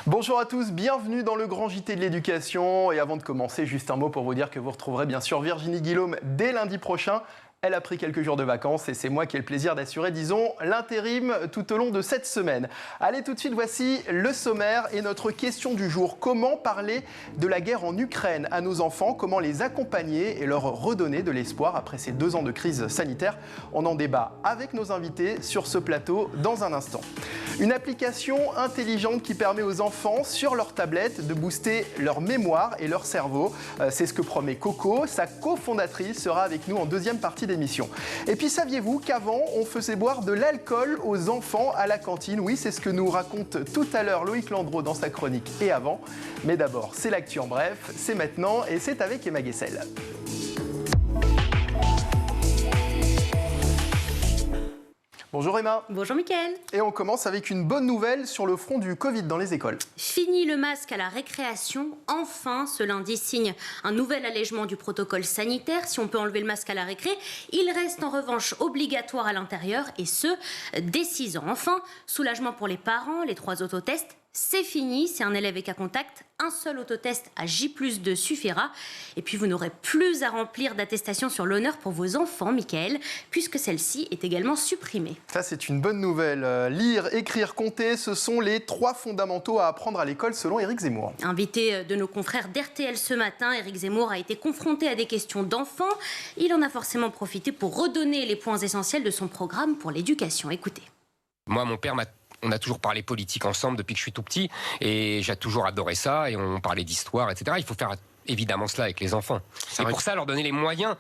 Bonjour à tous, bienvenue dans le grand JT de l'éducation. Et avant de commencer, juste un mot pour vous dire que vous retrouverez bien sûr Virginie Guillaume dès lundi prochain. Elle a pris quelques jours de vacances et c'est moi qui ai le plaisir d'assurer, disons, l'intérim tout au long de cette semaine. Allez, tout de suite, voici le sommaire et notre question du jour. Comment parler de la guerre en Ukraine à nos enfants? Comment les accompagner et leur redonner de l'espoir après ces 2 ans de crise sanitaire? On en débat avec nos invités sur ce plateau dans un instant. Une application intelligente qui permet aux enfants, sur leur tablette, de booster leur mémoire et leur cerveau. C'est ce que promet Coco. Sa cofondatrice sera avec nous en deuxième partie d'émission. Et puis, saviez-vous qu'avant, on faisait boire de l'alcool aux enfants à la cantine? Oui, c'est ce que nous raconte tout à l'heure Loïc Landreau dans sa chronique Et avant. Mais d'abord, c'est l'actu en bref, c'est maintenant et c'est avec Emma Guessel. Bonjour Emma. Bonjour Mickaël. Et on commence avec une bonne nouvelle sur le front du Covid dans les écoles. Fini le masque à la récréation. Enfin, ce lundi signe un nouvel allègement du protocole sanitaire. Si on peut enlever le masque à la récré, il reste en revanche obligatoire à l'intérieur et ce, dès 6 ans. Enfin, soulagement pour les parents, les 3 autotests. C'est fini, si un élève est cas contact, un seul autotest à J+2 suffira. Et puis vous n'aurez plus à remplir d'attestations sur l'honneur pour vos enfants, Mickaël, puisque celle-ci est également supprimée. Ça, c'est une bonne nouvelle. Lire, écrire, compter, ce sont les 3 fondamentaux à apprendre à l'école selon Éric Zemmour. Invité de nos confrères d'RTL ce matin, Éric Zemmour a été confronté à des questions d'enfants. Il en a forcément profité pour redonner les points essentiels de son programme pour l'éducation. Écoutez. Moi, mon père on a toujours parlé politique ensemble depuis que je suis tout petit et j'ai toujours adoré ça et on parlait d'histoire, etc. Il faut faire évidemment cela avec les enfants. Et pour ça, leur donner les moyens,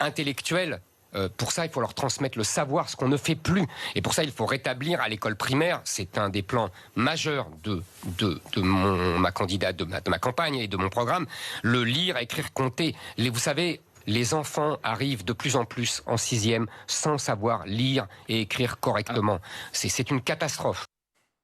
intellectuels. Pour ça, il faut leur transmettre le savoir, ce qu'on ne fait plus. Et pour ça, il faut rétablir à l'école primaire, c'est un des plans majeurs de ma candidate, de ma campagne et de mon programme, le lire, écrire, compter. Vous savez, les enfants arrivent de plus en plus en 6e sans savoir lire et écrire correctement. C'est une catastrophe.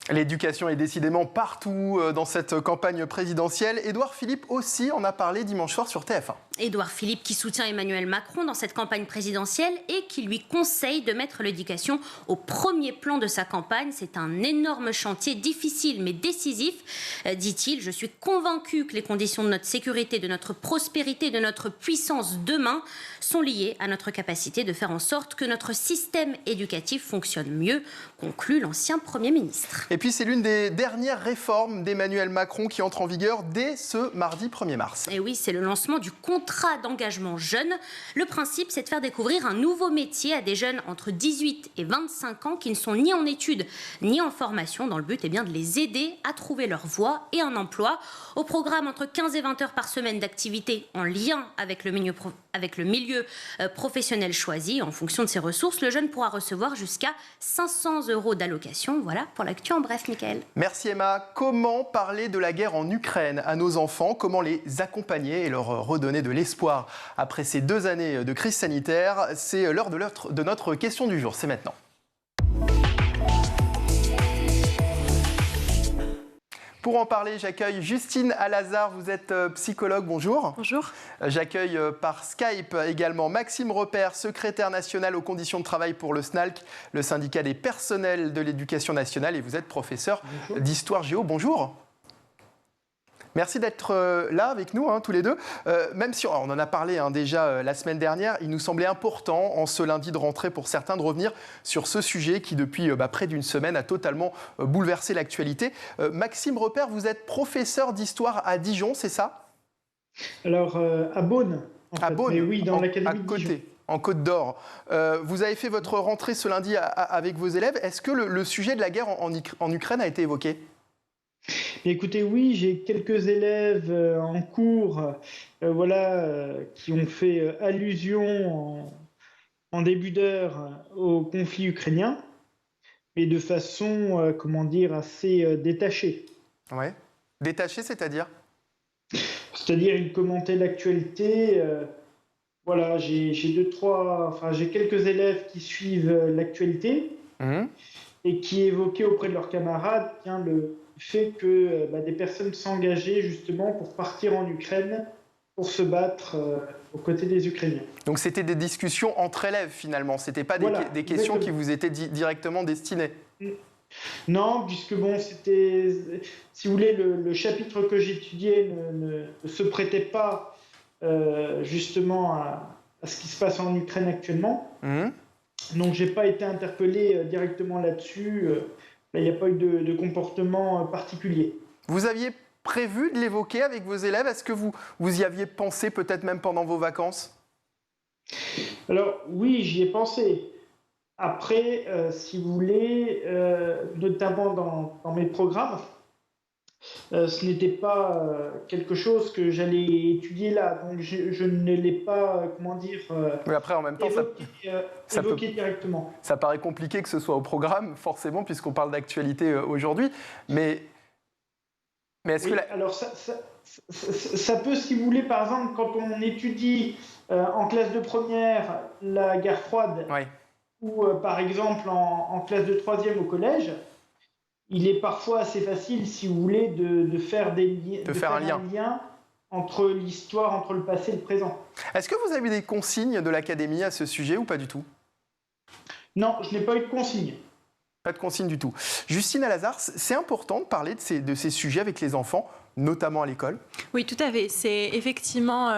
L'éducation est décidément partout dans cette campagne présidentielle. Édouard Philippe aussi en a parlé dimanche soir sur TF1. Édouard Philippe qui soutient Emmanuel Macron dans cette campagne présidentielle et qui lui conseille de mettre l'éducation au premier plan de sa campagne. C'est un énorme chantier, difficile mais décisif, dit-il. Je suis convaincu que les conditions de notre sécurité, de notre prospérité, de notre puissance demain sont liées à notre capacité de faire en sorte que notre système éducatif fonctionne mieux, conclut l'ancien Premier ministre. Et puis c'est l'une des dernières réformes d'Emmanuel Macron qui entre en vigueur dès ce mardi 1er mars. Et oui, c'est le lancement du contrat d'engagement jeune. Le principe, c'est de faire découvrir un nouveau métier à des jeunes entre 18 et 25 ans qui ne sont ni en études ni en formation, dans le but de les aider à trouver leur voie et un emploi. Au programme, entre 15 et 20 heures par semaine d'activité en lien avec le milieu professionnel choisi. En fonction de ses ressources, le jeune pourra recevoir jusqu'à 500 € d'allocation. Voilà pour l'actu en bref, Mickaël. Merci Emma. Comment parler de la guerre en Ukraine à nos enfants? Comment les accompagner et leur redonner de l'espoir après ces 2 années de crise sanitaire? C'est l'heure de notre question du jour. C'est maintenant. Pour en parler, j'accueille Justine Alazard. Vous êtes psychologue, bonjour. Bonjour. J'accueille par Skype également Maxime Repère, secrétaire national aux conditions de travail pour le SNALC, le syndicat des personnels de l'éducation nationale. Et vous êtes professeur d'histoire géo. Bonjour. Merci d'être là avec nous, tous les deux. Même si on en a parlé déjà la semaine dernière, il nous semblait important en ce lundi de rentrée pour certains de revenir sur ce sujet qui depuis près d'une semaine a totalement bouleversé l'actualité. Maxime Repère, vous êtes professeur d'histoire à Dijon, c'est ça? Alors à Beaune. À Beaune, mais oui, dans l'académie de Dijon. En Côte d'Or. Vous avez fait votre rentrée ce lundi avec vos élèves. Est-ce que le sujet de la guerre en Ukraine a été évoqué? Écoutez, oui, j'ai quelques élèves en cours qui ont fait allusion en début d'heure au conflit ukrainien, mais de façon, assez détachée. Ouais. Détachée, c'est-à-dire? C'est-à-dire, ils commentaient l'actualité. J'ai j'ai quelques élèves qui suivent l'actualité et qui évoquaient auprès de leurs camarades le fait que des personnes s'engageaient justement pour partir en Ukraine pour se battre aux côtés des Ukrainiens. Donc c'était des discussions entre élèves finalement, c'était pas des questions qui vous étaient directement destinées. Non, puisque bon, c'était, si vous voulez, le chapitre que j'étudiais ne se prêtait pas justement à ce qui se passe en Ukraine actuellement. Donc, j'ai pas été interpellé directement là-dessus. Là, il n'y a pas eu de comportement particulier. Vous aviez prévu de l'évoquer avec vos élèves? Est-ce que vous y aviez pensé peut-être même pendant vos vacances? Alors, oui, j'y ai pensé. Après, si vous voulez, notamment dans mes programmes, ce n'était pas quelque chose que j'allais étudier là. Donc, je ne l'ai pas, comment dire, Oui, après, en même temps, évoqué directement. Ça paraît compliqué que ce soit au programme, forcément, puisqu'on parle d'actualité aujourd'hui. Mais est-ce oui, que... Alors, ça peut, si vous voulez, par exemple, quand on étudie en classe de première la guerre froide, Oui. ou par exemple en classe de troisième au collège, il est parfois assez facile, si vous voulez, de faire un lien entre l'histoire, entre le passé et le présent. Est-ce que vous avez eu des consignes de l'académie à ce sujet ou pas du tout? Non, je n'ai pas eu de consignes. Pas de consignes du tout. Justine Alazard, c'est important de parler de ces sujets avec les enfants, notamment à l'école? Oui, tout à fait. C'est effectivement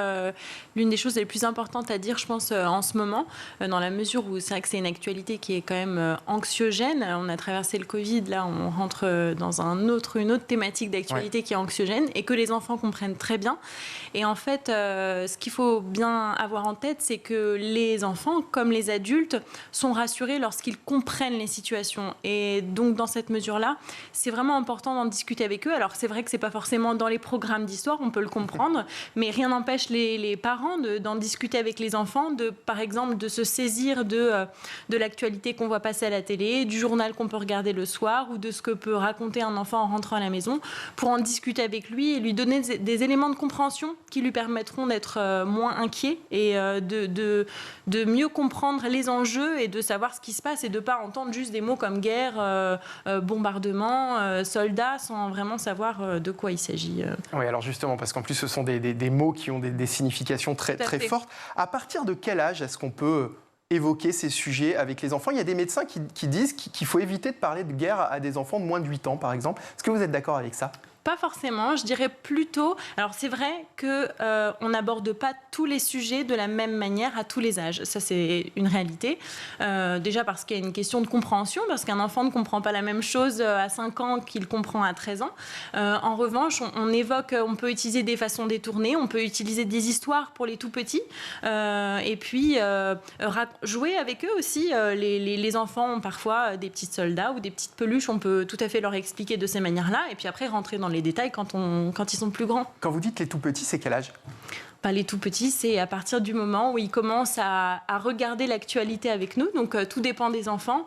l'une des choses les plus importantes à dire, je pense, en ce moment, dans la mesure où c'est vrai que c'est une actualité qui est quand même anxiogène. On a traversé le Covid, là, on rentre dans une autre thématique d'actualité qui est anxiogène et que les enfants comprennent très bien. Et en fait, ce qu'il faut bien avoir en tête, c'est que les enfants, comme les adultes, sont rassurés lorsqu'ils comprennent les situations. Et donc, dans cette mesure-là, c'est vraiment important d'en discuter avec eux. Alors, c'est vrai que c'est pas forcément dans les programmes d'histoire, on peut le comprendre, mais rien n'empêche les parents d'en discuter avec les enfants, par exemple, de se saisir de l'actualité qu'on voit passer à la télé, du journal qu'on peut regarder le soir ou de ce que peut raconter un enfant en rentrant à la maison, pour en discuter avec lui et lui donner des éléments de compréhension qui lui permettront d'être moins inquiet et de mieux comprendre les enjeux et de savoir ce qui se passe et de ne pas entendre juste des mots comme guerre, bombardement, soldats, sans vraiment savoir de quoi il s'agit. Oui, alors justement, parce qu'en plus, ce sont des mots qui ont des significations très fortes. À partir de quel âge est-ce qu'on peut évoquer ces sujets avec les enfants? Il y a des médecins qui disent qu'il faut éviter de parler de guerre à des enfants de moins de 8 ans, par exemple. Est-ce que vous êtes d'accord avec ça? Pas forcément, je dirais plutôt... Alors c'est vrai qu'on n'aborde pas tous les sujets de la même manière à tous les âges. Ça, c'est une réalité. Déjà parce qu'il y a une question de compréhension, parce qu'un enfant ne comprend pas la même chose à 5 ans qu'il comprend à 13 ans. En revanche, on peut utiliser des façons détournées, on peut utiliser des histoires pour les tout-petits, et puis jouer avec eux aussi. Les enfants ont parfois des petits soldats ou des petites peluches, on peut tout à fait leur expliquer de ces manières-là, et puis après rentrer dans les détails quand ils sont plus grands. Quand vous dites les tout petits, c'est quel âge? Les tout petits, c'est à partir du moment où ils commencent à regarder l'actualité avec nous. Donc, tout dépend des enfants.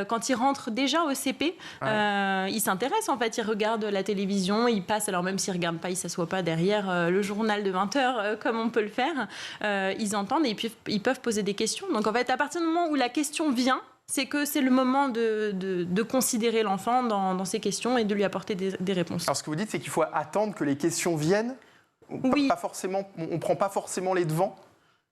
Quand ils rentrent déjà au CP, ils s'intéressent. En fait, ils regardent la télévision, ils passent. Alors, même s'ils ne regardent pas, ils ne s'assoient pas derrière le journal de 20 heures, comme on peut le faire. Ils entendent et puis ils peuvent poser des questions. Donc, en fait, à partir du moment où la question vient, c'est que c'est le moment de considérer l'enfant dans ses questions et de lui apporter des réponses. Alors, ce que vous dites, c'est qu'il faut attendre que les questions viennent? Oui. Pas forcément, on ne prend pas forcément les devants?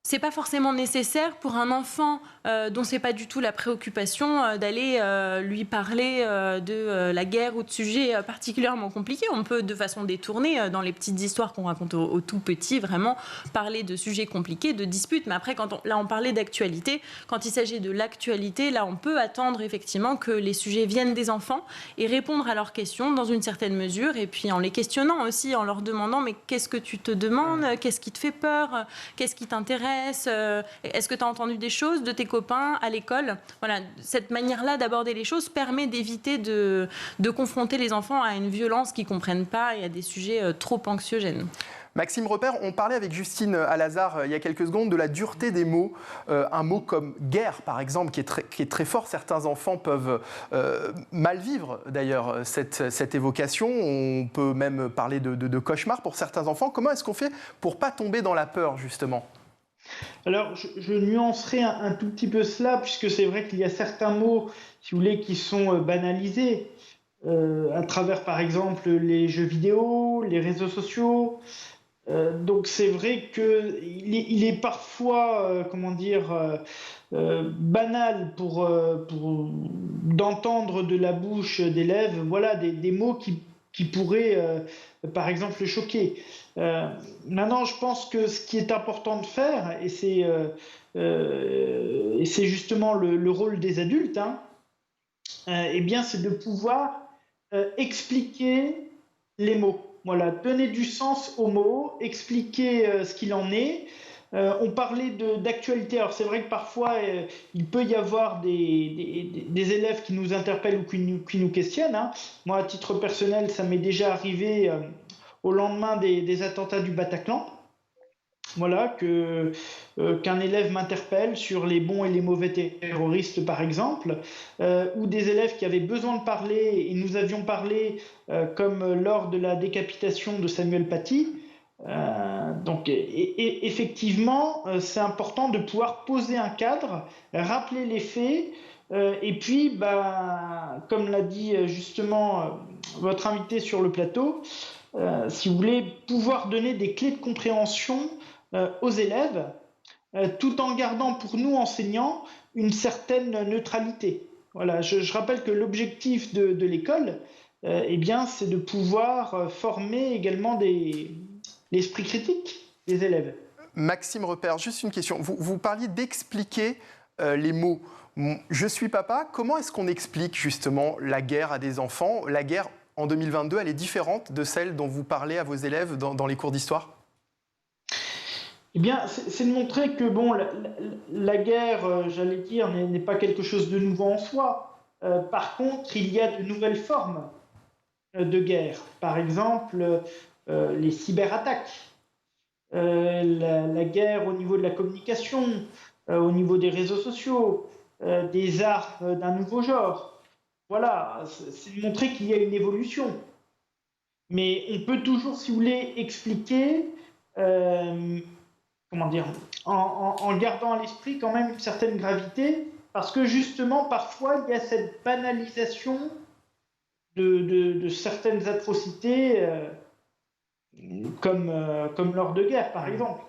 C'est pas forcément nécessaire pour un enfant dont c'est pas du tout la préoccupation d'aller lui parler de la guerre ou de sujets particulièrement compliqués. On peut de façon détournée, dans les petites histoires qu'on raconte aux tout petits, vraiment parler de sujets compliqués, de disputes. Mais après, on parlait d'actualité, quand il s'agit de l'actualité, là on peut attendre effectivement que les sujets viennent des enfants et répondre à leurs questions dans une certaine mesure, et puis en les questionnant aussi, en leur demandant mais qu'est-ce que tu te demandes, qu'est-ce qui te fait peur, qu'est-ce qui t'intéresse, est-ce que tu as entendu des choses de tes copains à l'école? Voilà, cette manière-là d'aborder les choses permet d'éviter de confronter les enfants à une violence qu'ils ne comprennent pas et à des sujets trop anxiogènes. Maxime Repère, on parlait avec Justine Alazard il y a quelques secondes de la dureté des mots. Un mot comme guerre, par exemple, qui est très fort. Certains enfants peuvent mal vivre, d'ailleurs, cette évocation. On peut même parler de cauchemar pour certains enfants. Comment est-ce qu'on fait pour ne pas tomber dans la peur, justement ? Alors, je nuancerai un tout petit peu cela, puisque c'est vrai qu'il y a certains mots, si vous voulez, qui sont banalisés à travers, par exemple, les jeux vidéo, les réseaux sociaux. Donc, c'est vrai qu'il est parfois, banal d'entendre de la bouche d'élèves, voilà, des mots qui pourraient, par exemple, le choquer. Maintenant, je pense que ce qui est important de faire, et c'est justement le rôle des adultes, hein, eh bien, c'est de pouvoir expliquer les mots. Voilà, donner du sens aux mots, expliquer ce qu'il en est. On parlait d'actualité. Alors c'est vrai que parfois il peut y avoir des élèves qui nous interpellent ou qui nous questionnent, hein. Moi, à titre personnel, ça m'est déjà arrivé au lendemain des attentats du Bataclan. Voilà, qu'un élève m'interpelle sur les bons et les mauvais terroristes, par exemple, ou des élèves qui avaient besoin de parler, et nous avions parlé comme lors de la décapitation de Samuel Paty. Donc, effectivement, c'est important de pouvoir poser un cadre, rappeler les faits, et puis, comme l'a dit justement votre invité sur le plateau, si vous voulez, pouvoir donner des clés de compréhension aux élèves, tout en gardant pour nous enseignants une certaine neutralité. Voilà, je rappelle que l'objectif de l'école, eh bien, c'est de pouvoir former également l'esprit critique des élèves. Maxime Repère, juste une question. Vous parliez d'expliquer les mots. Je suis papa, comment est-ce qu'on explique justement la guerre à des enfants? La guerre en 2022, elle est différente de celle dont vous parlez à vos élèves dans les cours d'histoire? Eh bien, c'est de montrer que bon, la guerre, j'allais dire, n'est pas quelque chose de nouveau en soi. Par contre, il y a de nouvelles formes de guerre. Par exemple, les cyberattaques, la guerre au niveau de la communication, au niveau des réseaux sociaux, des armes d'un nouveau genre. Voilà, c'est de montrer qu'il y a une évolution. Mais on peut toujours, si vous voulez, expliquer... comment dire, en gardant à l'esprit quand même une certaine gravité, parce que justement, parfois, il y a cette banalisation de certaines atrocités, comme lors de guerre, par exemple.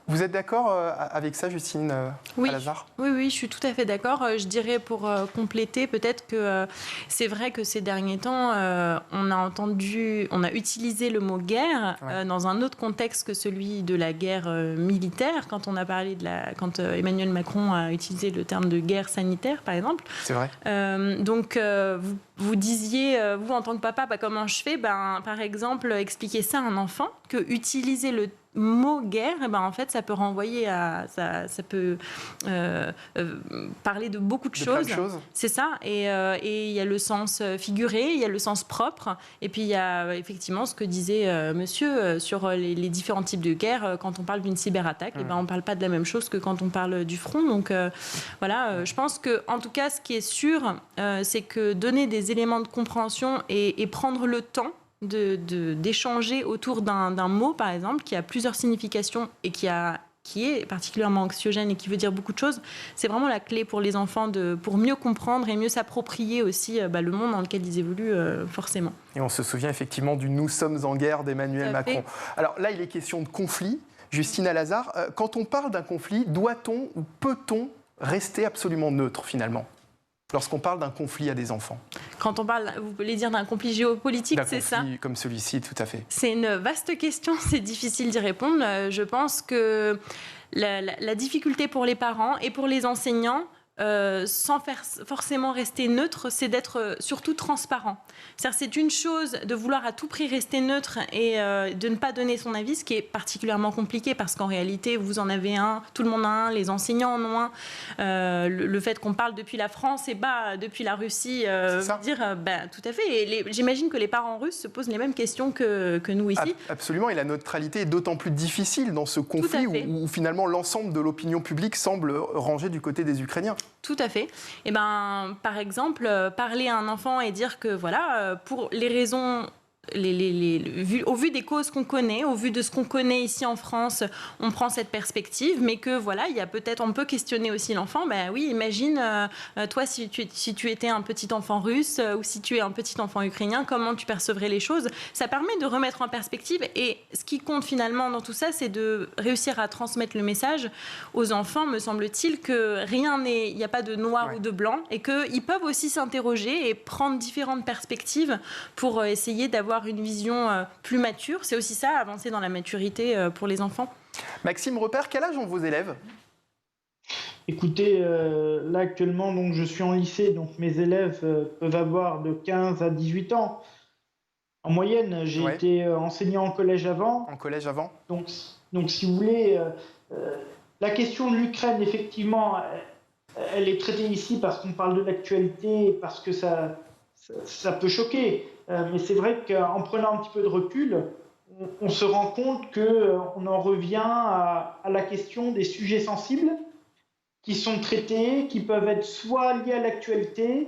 Vous êtes d'accord avec ça, Justine Alazard ? Oui, je suis tout à fait d'accord. Je dirais pour compléter, peut-être que c'est vrai que ces derniers temps, on a utilisé le mot guerre dans un autre contexte que celui de la guerre militaire. Quand on a parlé quand Emmanuel Macron a utilisé le terme de guerre sanitaire, par exemple. C'est vrai. Donc, vous disiez, vous en tant que papa, comment je fais ? Par exemple, expliquer ça à un enfant, que utiliser le mot guerre, en fait, ça peut renvoyer à... Ça peut parler de beaucoup de choses. C'est ça. Et il y a le sens figuré, il y a le sens propre. Et puis, il y a effectivement ce que disait monsieur sur les différents types de guerre. Quand on parle d'une cyberattaque, on ne parle pas de la même chose que quand on parle du front. Donc, voilà, je pense que, en tout cas, ce qui est sûr, c'est que donner des éléments de compréhension et prendre le temps d'échanger autour d'un mot, par exemple, qui a plusieurs significations et qui est particulièrement anxiogène et qui veut dire beaucoup de choses, c'est vraiment la clé pour les enfants pour mieux comprendre et mieux s'approprier aussi le monde dans lequel ils évoluent, forcément. Et on se souvient effectivement du « Nous sommes en guerre » d'Emmanuel Macron. Alors là, il est question de conflit. Justine Alazard, quand on parle d'un conflit, doit-on ou peut-on rester absolument neutre, finalement ? Lorsqu'on parle d'un conflit à des enfants. Quand on parle, vous voulez dire d'un conflit géopolitique, c'est ça ? Comme celui-ci, tout à fait. C'est une vaste question, c'est difficile d'y répondre. Je pense que la difficulté pour les parents et pour les enseignants, sans forcément rester neutre, c'est d'être surtout transparent. C'est-à-dire, c'est une chose de vouloir à tout prix rester neutre et de ne pas donner son avis, ce qui est particulièrement compliqué parce qu'en réalité, vous en avez un, tout le monde en a un, les enseignants en ont un. Le fait qu'on parle depuis la France et pas depuis la Russie, dire tout à fait. Et j'imagine que les parents russes se posent les mêmes questions que nous ici. Absolument, et la neutralité est d'autant plus difficile dans ce conflit où finalement l'ensemble de l'opinion publique semble ranger du côté des Ukrainiens. Tout à fait. Et par exemple, parler à un enfant et dire que voilà, pour les raisons au vu des causes qu'on connaît, au vu de ce qu'on connaît ici en France, on prend cette perspective, mais que voilà, il y a peut-être, on peut questionner aussi l'enfant. Ben oui, imagine, toi, si tu étais un petit enfant russe ou si tu es un petit enfant ukrainien, comment tu percevrais les choses. Ça permet de remettre en perspective, et ce qui compte finalement dans tout ça, c'est de réussir à transmettre le message aux enfants, me semble-t-il, que il n'y a pas de noir ou de blanc, et qu'ils peuvent aussi s'interroger et prendre différentes perspectives pour essayer d'avoir une vision plus mature. C'est aussi ça, avancer dans la maturité pour les enfants. Maxime Repère, quel âge ont vos élèves ? Écoutez, là actuellement, donc, je suis en lycée, donc mes élèves peuvent avoir de 15 à 18 ans. En moyenne, j'ai été enseignant en collège avant. En collège avant ? Donc si vous voulez, la question de l'Ukraine, effectivement, elle est traitée ici parce qu'on parle de l'actualité, parce que ça peut choquer. Mais c'est vrai qu'en prenant un petit peu de recul, on se rend compte qu'on en revient à la question des sujets sensibles qui sont traités, qui peuvent être soit liés à l'actualité,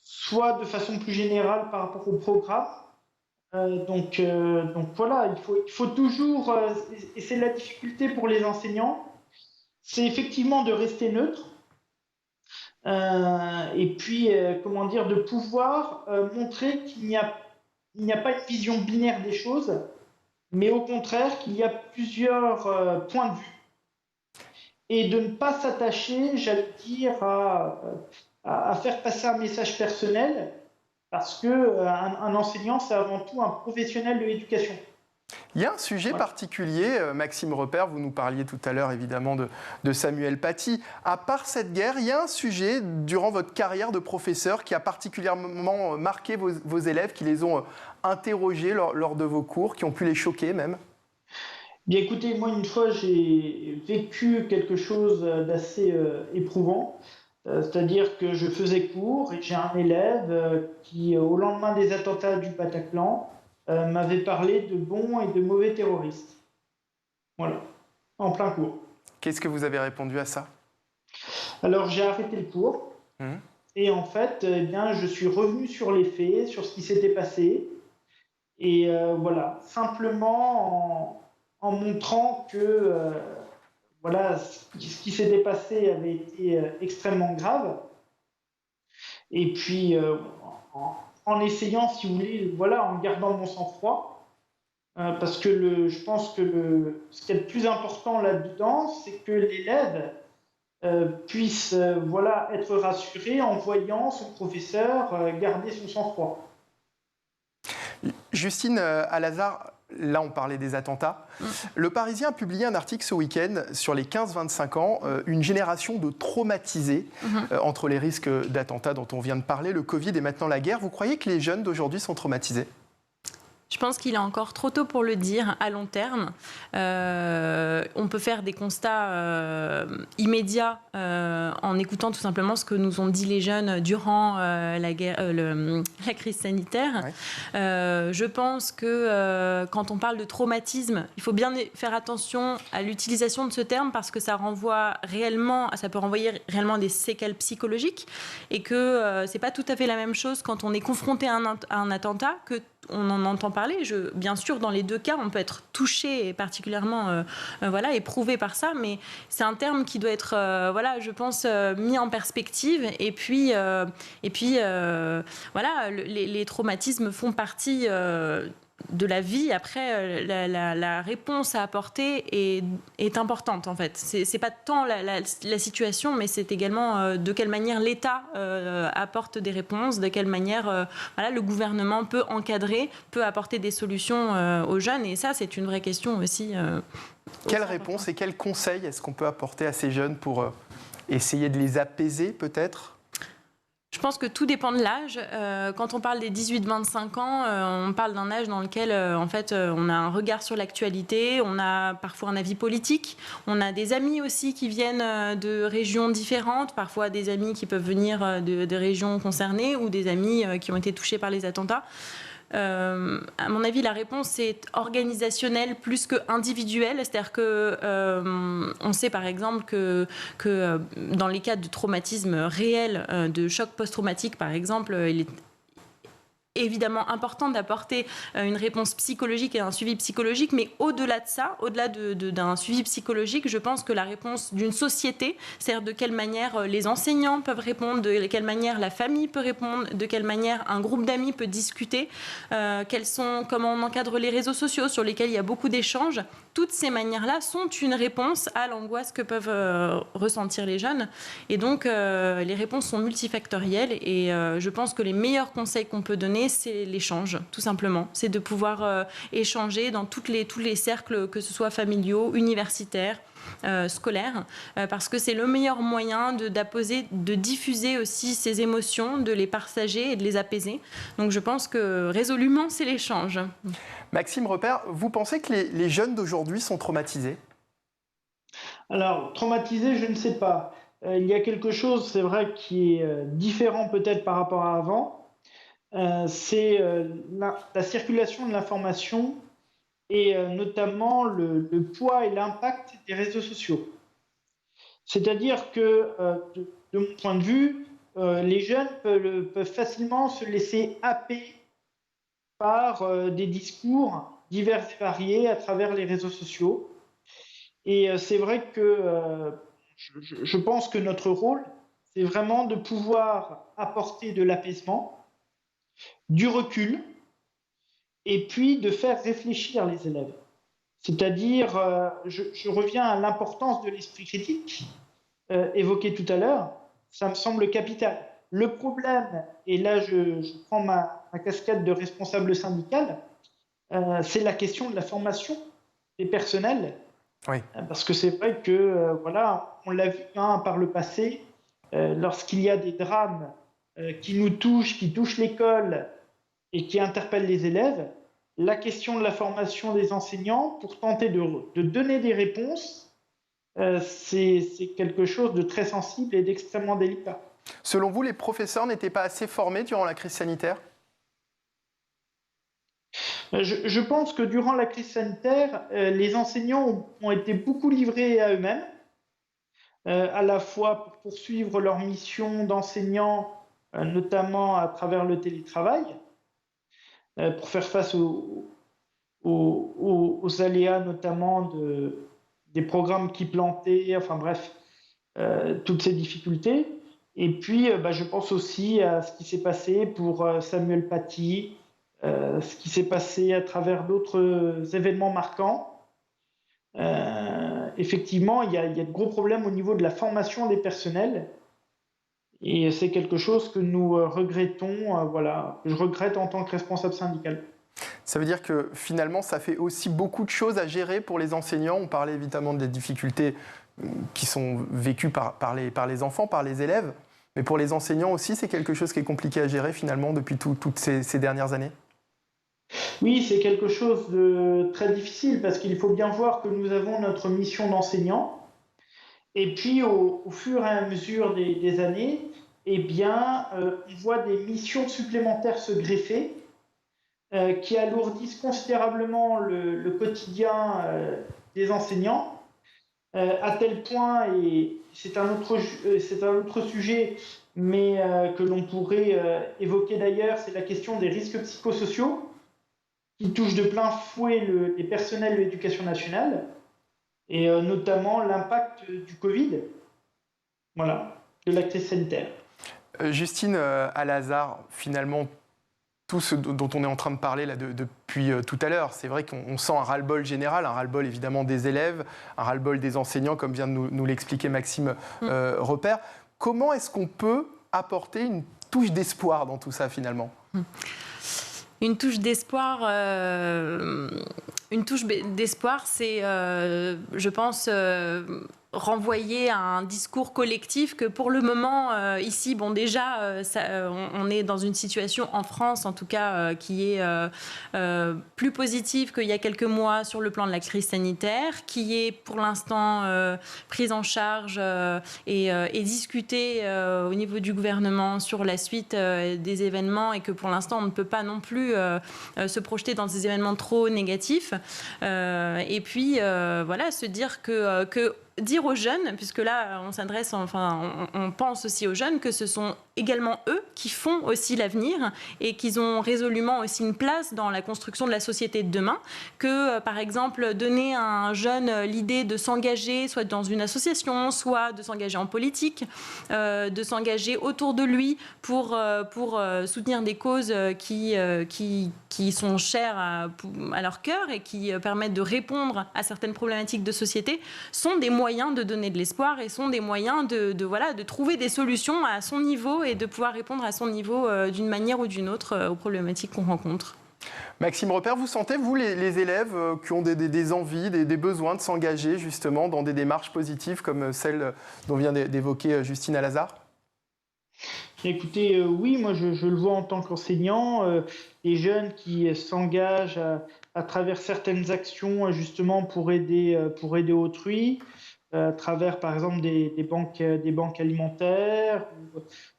soit de façon plus générale par rapport au programme. Donc voilà, il faut toujours, et c'est la difficulté pour les enseignants, c'est effectivement de rester neutre, et puis, de pouvoir montrer qu'il n'y a pas une vision binaire des choses, mais au contraire qu'il y a plusieurs points de vue. Et de ne pas s'attacher, j'allais dire, à faire passer un message personnel, parce qu'un enseignant, c'est avant tout un professionnel de l'éducation. Il y a un sujet particulier, Maxime Repère, vous nous parliez tout à l'heure évidemment de Samuel Paty. À part cette guerre, il y a un sujet durant votre carrière de professeur qui a particulièrement marqué vos élèves, qui les ont interrogés lors de vos cours, qui ont pu les choquer même ? Bien écoutez, moi une fois j'ai vécu quelque chose d'assez éprouvant. C'est-à-dire que je faisais cours et j'ai un élève qui, au lendemain des attentats du Bataclan, m'avait parlé de bons et de mauvais terroristes. Voilà, en plein cours. Qu'est-ce que vous avez répondu à ça ? Alors j'ai arrêté le cours et en fait, je suis revenu sur les faits, sur ce qui s'était passé. Et voilà, simplement en montrant que... ce qui s'était passé avait été extrêmement grave. Et puis, en essayant, si vous voulez, en gardant mon sang-froid, parce que je pense que ce qui est le plus important là-dedans, c'est que l'élève puisse être rassuré en voyant son professeur garder son sang-froid. Justine Alazard, là on parlait des attentats. Le Parisien a publié un article ce week-end sur les 15-25 ans, une génération de traumatisés entre les risques d'attentats dont on vient de parler, le Covid et maintenant la guerre. Vous croyez que les jeunes d'aujourd'hui sont traumatisés ? Je pense qu'il est encore trop tôt pour le dire à long terme. On peut faire des constats immédiats en écoutant tout simplement ce que nous ont dit les jeunes durant la crise sanitaire. Ouais. Je pense que quand on parle de traumatisme, il faut bien faire attention à l'utilisation de ce terme parce que ça peut renvoyer réellement des séquelles psychologiques et que c'est pas tout à fait la même chose quand on est confronté à un attentat que on en entend parler. Bien sûr, dans les deux cas, on peut être touché et particulièrement éprouvé par ça, mais c'est un terme qui doit être, je pense, mis en perspective. Et puis, les traumatismes font partie de la vie. Après, la réponse à apporter est importante, en fait. C'est pas tant la situation, mais c'est également de quelle manière l'État apporte des réponses, de quelle manière le gouvernement peut encadrer, peut apporter des solutions aux jeunes. Et ça, c'est une vraie question aussi. Quelle réponse et quels conseils est-ce qu'on peut apporter à ces jeunes pour essayer de les apaiser, peut-être ? Je pense que tout dépend de l'âge. Quand on parle des 18-25 ans, on parle d'un âge dans lequel, on a un regard sur l'actualité, on a parfois un avis politique, on a des amis aussi qui viennent de régions différentes, parfois des amis qui peuvent venir de régions concernées ou des amis qui ont été touchés par les attentats. À mon avis, la réponse est organisationnelle plus que individuelle. C'est-à-dire que on sait par exemple que dans les cas de traumatisme réel, de choc post-traumatique par exemple, il est évidemment important d'apporter une réponse psychologique et un suivi psychologique, mais au-delà de ça, au-delà d'un suivi psychologique, je pense que la réponse d'une société, c'est-à-dire de quelle manière les enseignants peuvent répondre, de quelle manière la famille peut répondre, de quelle manière un groupe d'amis peut discuter, comment on encadre les réseaux sociaux sur lesquels il y a beaucoup d'échanges. Toutes ces manières-là sont une réponse à l'angoisse que peuvent ressentir les jeunes. Et donc, les réponses sont multifactorielles. Et je pense que les meilleurs conseils qu'on peut donner, c'est l'échange, tout simplement. C'est de pouvoir échanger dans tous les cercles, que ce soit familiaux, universitaires, scolaires, parce que c'est le meilleur moyen de diffuser aussi ces émotions, de les partager et de les apaiser. Donc je pense que résolument, c'est l'échange. Maxime Repère, vous pensez que les jeunes d'aujourd'hui sont traumatisés ? Alors, traumatisés, je ne sais pas. Il y a quelque chose, c'est vrai, qui est différent peut-être par rapport à avant. C'est la circulation de l'information et notamment le poids et l'impact des réseaux sociaux. C'est-à-dire que, de mon point de vue, les jeunes peuvent facilement se laisser happer par des discours divers et variés à travers les réseaux sociaux. Et c'est vrai que je pense que notre rôle, c'est vraiment de pouvoir apporter de l'apaisement, du recul, et puis de faire réfléchir les élèves. C'est-à-dire, je reviens à l'importance de l'esprit critique évoqué tout à l'heure, ça me semble capital. Le problème, et là je prends ma casquette de responsable syndical, c'est la question de la formation des personnels. Oui. Parce que c'est vrai que, on l'a vu par le passé, lorsqu'il y a des drames qui nous touchent, qui touchent l'école et qui interpellent les élèves, la question de la formation des enseignants, pour tenter de donner des réponses, c'est quelque chose de très sensible et d'extrêmement délicat. Selon vous, les professeurs n'étaient pas assez formés durant la crise sanitaire ? Je pense que durant la crise sanitaire, les enseignants ont été beaucoup livrés à eux-mêmes, à la fois pour poursuivre leur mission d'enseignant, notamment à travers le télétravail, pour faire face aux aléas, notamment des programmes qui plantaient, enfin bref, toutes ces difficultés. Et puis, je pense aussi à ce qui s'est passé pour Samuel Paty, ce qui s'est passé à travers d'autres événements marquants. Effectivement, il y a de gros problèmes au niveau de la formation des personnels. Et c'est quelque chose que nous regrettons, je regrette en tant que responsable syndical. Ça veut dire que finalement, ça fait aussi beaucoup de choses à gérer pour les enseignants. On parlait évidemment des difficultés qui sont vécues par les enfants, par les élèves. Mais pour les enseignants aussi, c'est quelque chose qui est compliqué à gérer finalement depuis toutes ces dernières années. Oui, c'est quelque chose de très difficile parce qu'il faut bien voir que nous avons notre mission d'enseignant. Et puis, au fur et à mesure des années, on voit des missions supplémentaires se greffer qui alourdissent considérablement le quotidien des enseignants, à tel point, et c'est un autre sujet, mais que l'on pourrait évoquer d'ailleurs, c'est la question des risques psychosociaux qui touchent de plein fouet les personnels de l'éducation nationale, et notamment l'impact du Covid, de la crise sanitaire. Justine Alazard, finalement, tout ce dont on est en train de parler là depuis tout à l'heure, c'est vrai qu'on sent un ras-le-bol général, un ras-le-bol évidemment des élèves, un ras-le-bol des enseignants, comme vient de nous l'expliquer Maxime Repère. Comment est-ce qu'on peut apporter une touche d'espoir dans tout ça finalement ? Une touche d'espoir, c'est, je pense, renvoyer à un discours collectif que pour le moment, ici, déjà, on est dans une situation en France, en tout cas, qui est plus positive qu'il y a quelques mois sur le plan de la crise sanitaire, qui est pour l'instant prise en charge et discutée au niveau du gouvernement sur la suite des événements, et que pour l'instant, on ne peut pas non plus se projeter dans des événements trop négatifs. Et puis, se dire que dire aux jeunes, puisque là on pense aussi aux jeunes, que ce sont également eux qui font aussi l'avenir et qu'ils ont résolument aussi une place dans la construction de la société de demain, que par exemple donner à un jeune l'idée de s'engager soit dans une association, soit de s'engager en politique, de s'engager autour de lui pour soutenir des causes qui sont chères à leur cœur et qui permettent de répondre à certaines problématiques de société, sont des moyens de donner de l'espoir et sont des moyens de trouver des solutions à son niveau et de pouvoir répondre à son niveau d'une manière ou d'une autre aux problématiques qu'on rencontre. Maxime Repère, vous sentez, vous, les élèves qui ont des envies, des besoins de s'engager justement dans des démarches positives comme celle dont vient d'évoquer Justine Alazard ? Écoutez, oui, moi je le vois en tant qu'enseignant, des jeunes qui s'engagent à travers certaines actions justement pour aider autrui, à travers par exemple des banques alimentaires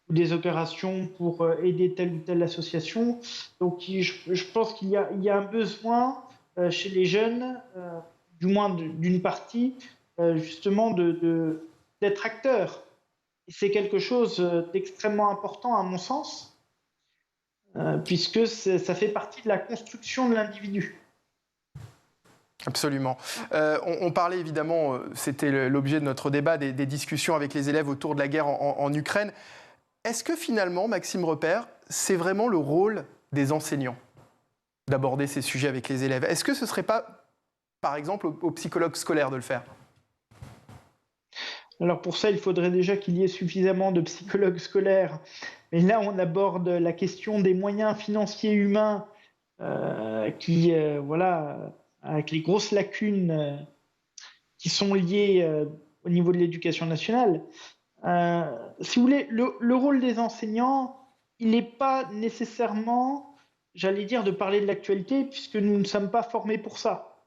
ou des opérations pour aider telle ou telle association. Donc je pense qu'il y a un besoin chez les jeunes, du moins d'une partie, justement d'être acteurs. C'est quelque chose d'extrêmement important à mon sens, puisque ça fait partie de la construction de l'individu. Absolument. On parlait évidemment, c'était l'objet de notre débat, des discussions avec les élèves autour de la guerre en Ukraine. Est-ce que finalement, Maxime Repère, c'est vraiment le rôle des enseignants d'aborder ces sujets avec les élèves ? Est-ce que ce ne serait pas, par exemple, aux psychologues scolaires de le faire ? Alors pour ça, il faudrait déjà qu'il y ait suffisamment de psychologues scolaires. Mais là, on aborde la question des moyens financiers humains avec les grosses lacunes qui sont liées au niveau de l'éducation nationale. Si vous voulez, le rôle des enseignants, il n'est pas nécessairement, j'allais dire, de parler de l'actualité, puisque nous ne sommes pas formés pour ça.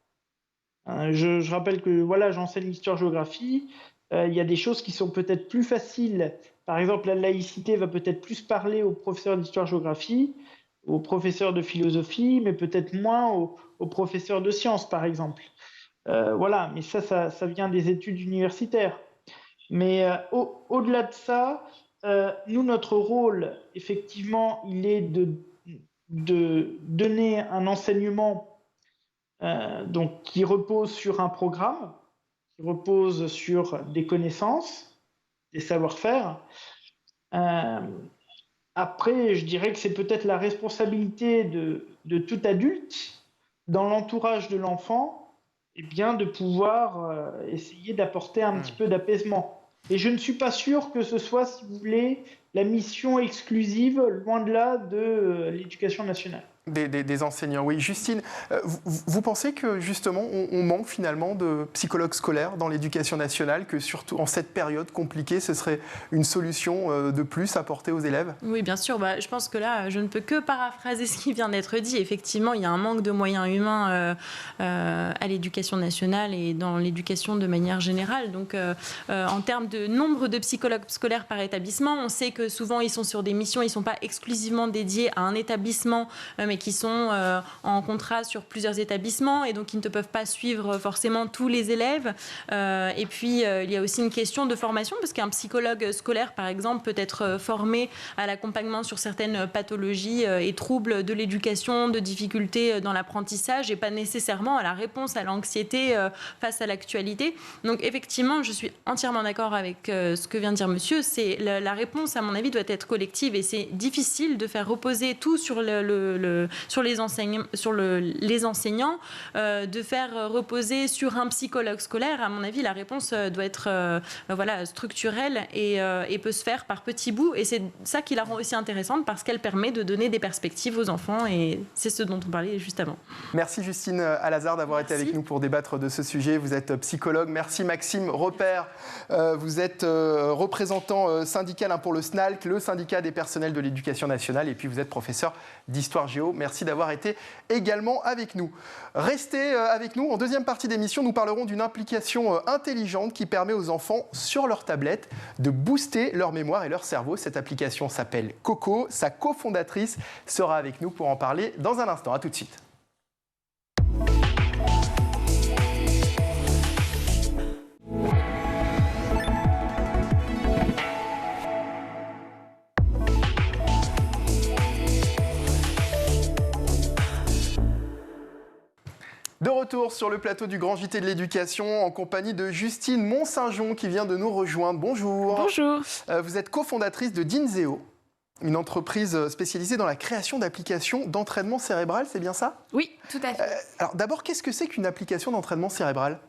Je rappelle que j'enseigne l'histoire-géographie. Il y a des choses qui sont peut-être plus faciles. Par exemple, la laïcité va peut-être plus parler aux professeurs d'histoire-géographie, aux professeurs de philosophie, mais peut-être moins aux professeurs de sciences, par exemple. Mais ça vient des études universitaires. Mais au-delà de ça, nous, notre rôle, effectivement, il est de donner un enseignement qui repose sur un programme, qui repose sur des connaissances, des savoir-faire. Après, je dirais que c'est peut-être la responsabilité de tout adulte, dans l'entourage de l'enfant, de pouvoir essayer d'apporter un petit peu d'apaisement. Et je ne suis pas sûr que ce soit, si vous voulez, la mission exclusive, loin de là, de l'éducation nationale. Des enseignants, oui. Justine, vous pensez que justement on manque finalement de psychologues scolaires dans l'éducation nationale, que surtout en cette période compliquée, ce serait une solution de plus apportée aux élèves ? Oui, bien sûr. Je pense que là, je ne peux que paraphraser ce qui vient d'être dit. Effectivement, il y a un manque de moyens humains à l'éducation nationale et dans l'éducation de manière générale. Donc, en termes de nombre de psychologues scolaires par établissement, on sait que souvent ils sont sur des missions, ils ne sont pas exclusivement dédiés à un établissement, mais qui sont en contrat sur plusieurs établissements et donc qui ne peuvent pas suivre forcément tous les élèves. Et puis, il y a aussi une question de formation, parce qu'un psychologue scolaire, par exemple, peut être formé à l'accompagnement sur certaines pathologies et troubles de l'éducation, de difficultés dans l'apprentissage, et pas nécessairement à la réponse à l'anxiété face à l'actualité. Donc, effectivement, je suis entièrement d'accord avec ce que vient de dire monsieur. C'est la réponse, à mon avis, doit être collective et c'est difficile de faire reposer tout sur les enseignants, de faire reposer sur un psychologue scolaire. À mon avis, la réponse doit être structurelle et peut se faire par petits bouts. Et c'est ça qui la rend aussi intéressante, parce qu'elle permet de donner des perspectives aux enfants. Et c'est ce dont on parlait juste avant. Merci Justine Alazard d'avoir été avec nous pour débattre de ce sujet. Vous êtes psychologue. Merci Maxime Repère. Vous êtes représentant syndical pour le SNALC, le syndicat des personnels de l'éducation nationale. Et puis vous êtes professeur d'histoire géo. Merci d'avoir été également avec nous. Restez avec nous. En deuxième partie d'émission, nous parlerons d'une application intelligente qui permet aux enfants, sur leur tablette, de booster leur mémoire et leur cerveau. Cette application s'appelle Coco. Sa cofondatrice sera avec nous pour en parler dans un instant. À tout de suite. De retour sur le plateau du Grand JT de l'éducation en compagnie de Justine Mont-Saint-Jean qui vient de nous rejoindre. Bonjour. Bonjour. Vous êtes cofondatrice de Dinzeo, une entreprise spécialisée dans la création d'applications d'entraînement cérébral, c'est bien ça? Oui, tout à fait. Alors d'abord, qu'est-ce que c'est qu'une application d'entraînement cérébral?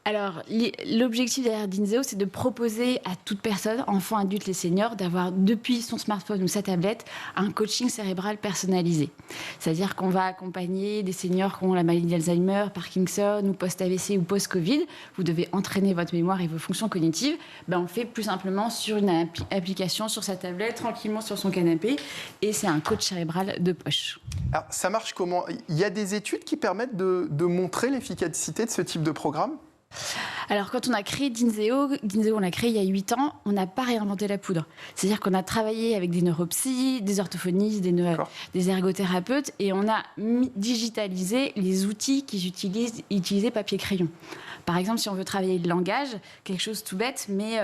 Alors, l'objectif derrière Dinzeo, c'est de proposer à toute personne, enfant, adulte et senior, d'avoir depuis son smartphone ou sa tablette un coaching cérébral personnalisé. C'est-à-dire qu'on va accompagner des seniors qui ont la maladie d'Alzheimer, Parkinson ou post-AVC ou post-Covid. Vous devez entraîner votre mémoire et vos fonctions cognitives. On le fait plus simplement sur une application, sur sa tablette, tranquillement sur son canapé. Et c'est un coach cérébral de poche. Alors, ça marche comment? Il y a des études qui permettent de montrer l'efficacité de ce type de programme? Alors, quand on a créé Dinzeo, on l'a créé il y a 8 ans, on n'a pas réinventé la poudre. C'est-à-dire qu'on a travaillé avec des neuropsys, des orthophonistes, des ergothérapeutes, et on a digitalisé les outils qu'ils utilisaient papier-crayon. Par exemple, si on veut travailler le langage, quelque chose tout bête, mais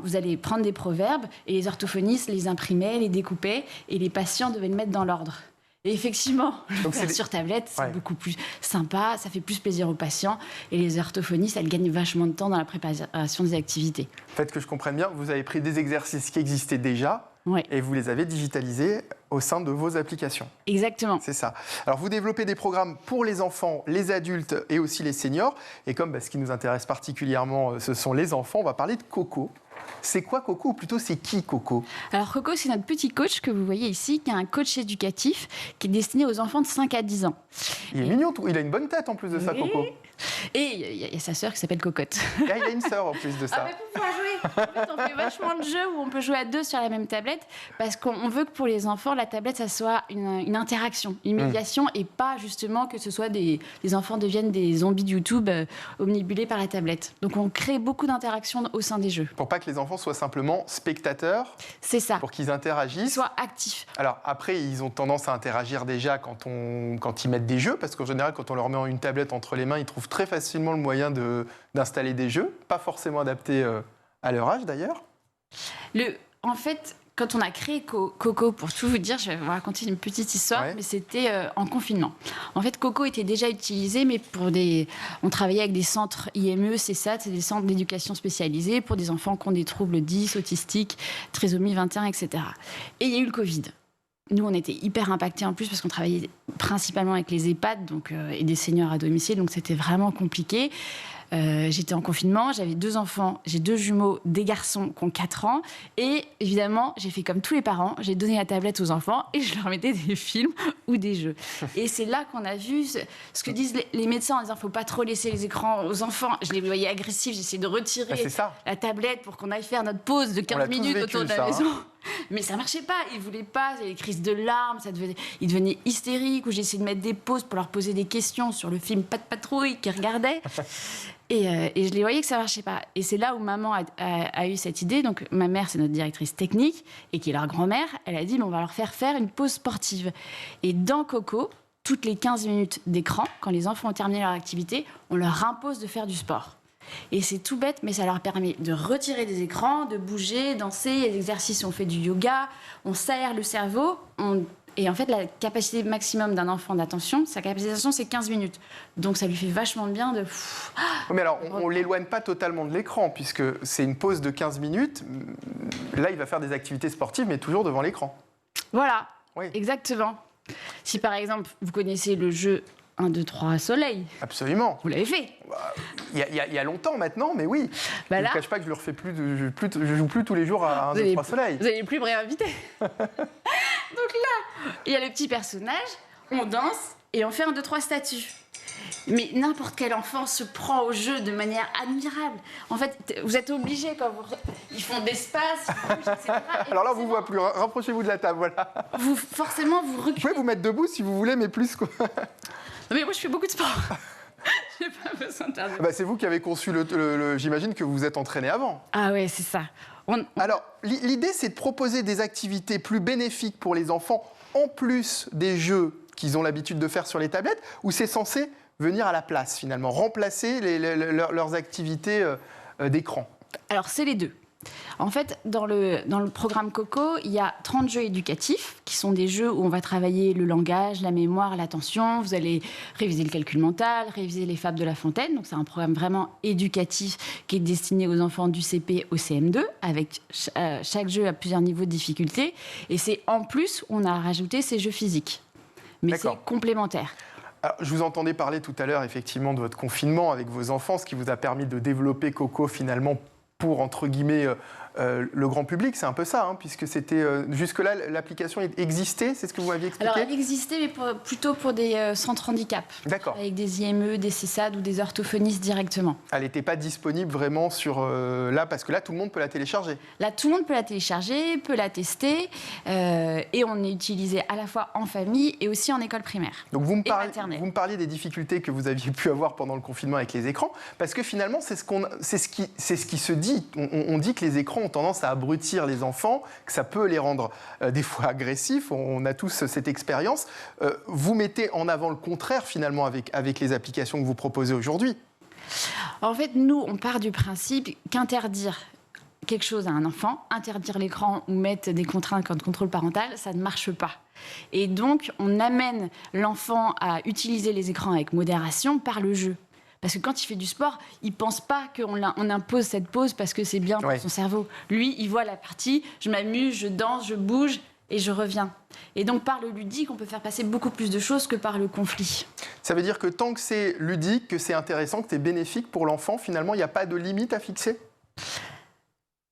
vous allez prendre des proverbes, et les orthophonistes les imprimaient, les découpaient, et les patients devaient le mettre dans l'ordre. Et effectivement, le faire sur tablette, c'est beaucoup plus sympa, ça fait plus plaisir aux patients. Et les orthophonistes, elles gagnent vachement de temps dans la préparation des activités. Faites que je comprenne bien, vous avez pris des exercices qui existaient déjà et vous les avez digitalisés au sein de vos applications. Exactement. C'est ça. Alors, vous développez des programmes pour les enfants, les adultes et aussi les seniors. Et comme ce qui nous intéresse particulièrement, ce sont les enfants, on va parler de Coco. C'est quoi Coco, ou plutôt c'est qui Coco? Alors Coco, c'est notre petit coach que vous voyez ici, qui est un coach éducatif qui est destiné aux enfants de 5 à 10 ans. Il est mignon, il a une bonne tête en plus de ça, Coco. Et il y a sa sœur qui s'appelle Cocotte. Et il a une sœur en plus de ça. Ah, mais pour pouvoir jouer. En fait, on fait vachement de jeux où on peut jouer à deux sur la même tablette, parce qu'on veut que pour les enfants, la tablette, ça soit une interaction, une médiation, et pas justement que ce soit les enfants deviennent des zombies de YouTube omnibulés par la tablette. Donc on crée beaucoup d'interactions au sein des jeux. Pour pas que les enfants soient simplement spectateurs. C'est ça. Pour qu'ils interagissent. Qu'ils soient actifs. Alors après, ils ont tendance à interagir déjà quand ils mettent des jeux, parce qu'en général, quand on leur met une tablette entre les mains, ils trouvent très facilement le moyen d'installer des jeux, pas forcément adaptés à leur âge d'ailleurs. En fait, quand on a créé Coco, pour tout vous dire, je vais vous raconter une petite histoire, mais c'était en confinement. En fait, Coco était déjà utilisé, mais on travaillait avec des centres IME, CESAT, c'est des centres d'éducation spécialisés pour des enfants qui ont des troubles 10, autistiques, trisomie 21, etc. Et il y a eu le Covid. Nous, on était hyper impactés en plus parce qu'on travaillait principalement avec les EHPAD et des seniors à domicile, donc c'était vraiment compliqué. J'étais en confinement, j'avais 2 enfants, j'ai 2 jumeaux, des garçons qui ont 4 ans. Et évidemment, j'ai fait comme tous les parents, j'ai donné la tablette aux enfants et je leur mettais des films ou des jeux. Et c'est là qu'on a vu ce que disent les médecins en disant qu'il ne faut pas trop laisser les écrans aux enfants. Je les voyais agressifs, j'essayais de retirer la tablette pour qu'on aille faire notre pause de 15 minutes autour de la maison. Mais ça marchait pas, ils voulaient pas, il y avait des crises de larmes, ils devenaient hystériques, ou j'ai essayé de mettre des pauses pour leur poser des questions sur le film Pas de patrouille qu'ils regardaient. Et je les voyais que ça marchait pas. Et c'est là où maman a eu cette idée. Donc ma mère, c'est notre directrice technique, et qui est leur grand-mère, elle a dit on va leur faire une pause sportive. Et dans Coco, toutes les 15 minutes d'écran, quand les enfants ont terminé leur activité, on leur impose de faire du sport. Et c'est tout bête, mais ça leur permet de retirer des écrans, de bouger, danser. Il y a des exercices, on fait du yoga, on s'aère le cerveau. Et en fait, la capacité maximum d'un enfant d'attention, sa capacité d'attention, c'est 15 minutes. Donc ça lui fait vachement de bien de... Mais alors, on ne l'éloigne pas totalement de l'écran, puisque c'est une pause de 15 minutes. Là, il va faire des activités sportives, mais toujours devant l'écran. Voilà, exactement. Si par exemple, vous connaissez le jeu 1, 2, 3 soleil. Absolument. Vous l'avez fait. Il y a longtemps maintenant, mais oui. Je ne cache pas que je le refais plus, je joue plus tous les jours à 1, 2, 3 soleil. Vous n'allez plus me réinviter. Donc là, il y a le petit personnage, on danse et on fait 1, 2, 3 statues. Mais n'importe quel enfant se prend au jeu de manière admirable. En fait, vous êtes obligés quand ils font d'espace, ils bougent, etc. Alors là, on ne vous voit plus. Rapprochez-vous de la table, voilà. Forcément, vous reculez. Vous pouvez vous mettre debout si vous voulez, mais plus quoi. Non, mais moi, je fais beaucoup de sport. J'ai pas besoin de c'est vous qui avez conçu j'imagine que vous vous êtes entraîné avant. Ah ouais, c'est ça. Alors, l'idée, c'est de proposer des activités plus bénéfiques pour les enfants, en plus des jeux qu'ils ont l'habitude de faire sur les tablettes, ou c'est censé venir à la place, finalement, remplacer leurs activités d'écran? Alors, c'est les deux. En fait, dans le programme Coco, il y a 30 jeux éducatifs, qui sont des jeux où on va travailler le langage, la mémoire, l'attention. Vous allez réviser le calcul mental, réviser les fables de La Fontaine. Donc, c'est un programme vraiment éducatif qui est destiné aux enfants du CP au CM2, avec chaque jeu à plusieurs niveaux de difficulté. Et c'est en plus, on a rajouté ces jeux physiques. Mais c'est complémentaire. Alors, je vous entendais parler tout à l'heure, effectivement, de votre confinement avec vos enfants, ce qui vous a permis de développer Coco, finalement, pour, entre guillemets, le grand public. C'est un peu ça, hein, puisque c'était... jusque-là, l'application existait, c'est ce que vous m'aviez expliqué? Alors, elle existait, mais plutôt pour des centres handicap. D'accord. Avec des IME, des CISAD ou des orthophonistes directement. Elle n'était pas disponible vraiment sur... là, parce que là, tout le monde peut la télécharger. Là, tout le monde peut la télécharger, peut la tester, et on est utilisé à la fois en famille et aussi en école primaire. Donc, vous me parliez des difficultés que vous aviez pu avoir pendant le confinement avec les écrans, parce que finalement, c'est ce qui se dit. On dit que les écrans ont tendance à abrutir les enfants, que ça peut les rendre des fois agressifs. On a tous cette expérience. Vous mettez en avant le contraire, finalement, avec les applications que vous proposez aujourd'hui. En fait, nous, on part du principe qu'interdire quelque chose à un enfant, interdire l'écran ou mettre des contraintes comme contrôle parental, ça ne marche pas. Et donc, on amène l'enfant à utiliser les écrans avec modération par le jeu. Parce que quand il fait du sport, il ne pense pas qu'on impose cette pause parce que c'est bien pour son cerveau. Lui, il voit la partie, je m'amuse, je danse, je bouge et je reviens. Et donc, par le ludique, on peut faire passer beaucoup plus de choses que par le conflit. Ça veut dire que tant que c'est ludique, que c'est intéressant, que c'est bénéfique pour l'enfant, finalement, il n'y a pas de limite à fixer ?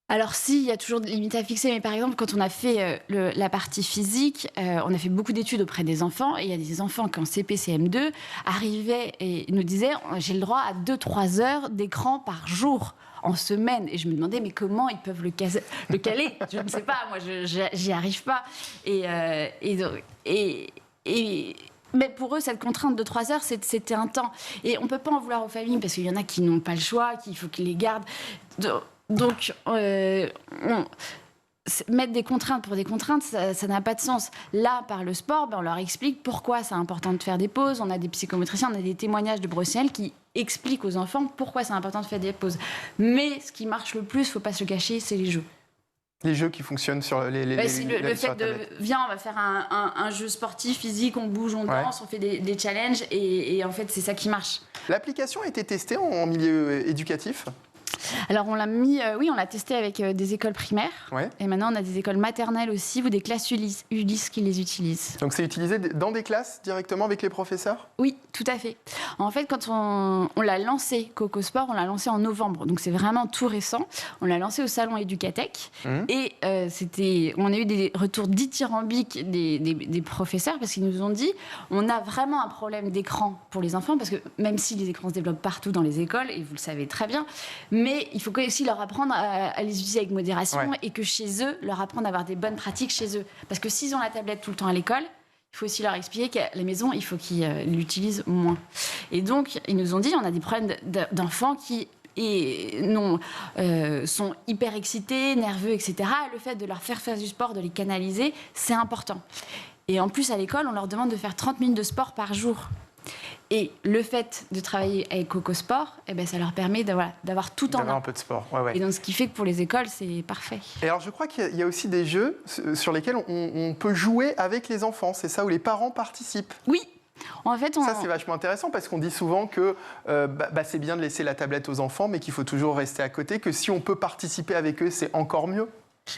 Alors si, il y a toujours des limites à fixer, mais par exemple, quand on a fait la partie physique, on a fait beaucoup d'études auprès des enfants, et il y a des enfants qui en CP, CM2 arrivaient et nous disaient « j'ai le droit à 2-3 heures d'écran par jour ». En semaine. Et je me demandais, mais comment ils peuvent le caler? Je ne sais pas, moi, j'y arrive pas. Mais pour eux, cette contrainte de 3 heures, c'était un temps. Et on ne peut pas en vouloir aux familles, parce qu'il y en a qui n'ont pas le choix, qu'il faut qu'ils les gardent. Donc, mettre des contraintes pour des contraintes, ça n'a pas de sens. Là, par le sport, on leur explique pourquoi c'est important de faire des pauses. On a des psychomotriciens, on a des témoignages de Bruxelles qui expliquent aux enfants pourquoi c'est important de faire des pauses. Mais ce qui marche le plus, il ne faut pas se le cacher, c'est les jeux. Les jeux qui fonctionnent sur le fait de viens, on va faire un jeu sportif, physique, on bouge, on danse, on fait des challenges et en fait c'est ça qui marche. L'application a été testée en milieu éducatif ? Alors on l'a on l'a testé avec des écoles primaires et maintenant on a des écoles maternelles aussi ou des classes Ulysse qui les utilisent. Donc c'est utilisé dans des classes directement avec les professeurs ? Oui, tout à fait. En fait, quand on l'a lancé, Coco Sport, on l'a lancé en novembre, donc c'est vraiment tout récent. On l'a lancé au salon Educatech et on a eu des retours dithyrambiques des professeurs parce qu'ils nous ont dit on a vraiment un problème d'écran pour les enfants parce que même si les écrans se développent partout dans les écoles, et vous le savez très bien, mais il faut aussi leur apprendre à les utiliser avec modération et que chez eux, leur apprendre à avoir des bonnes pratiques chez eux. Parce que s'ils ont la tablette tout le temps à l'école, il faut aussi leur expliquer qu'à la maison, il faut qu'ils l'utilisent moins. Et donc, ils nous ont dit, on a des problèmes d'enfants qui sont hyper excités, nerveux, etc. Le fait de leur faire du sport, de les canaliser, c'est important. Et en plus, à l'école, on leur demande de faire 30 minutes de sport par jour. Et le fait de travailler avec Coco Sport, ça leur permet d'avoir tout en un. Un peu de sport, Et donc, ce qui fait que pour les écoles, c'est parfait. Et alors, je crois qu'il y a aussi des jeux sur lesquels on peut jouer avec les enfants. C'est ça, où les parents participent. Oui. En fait, Ça, c'est vachement intéressant parce qu'on dit souvent que c'est bien de laisser la tablette aux enfants, mais qu'il faut toujours rester à côté, que si on peut participer avec eux, c'est encore mieux.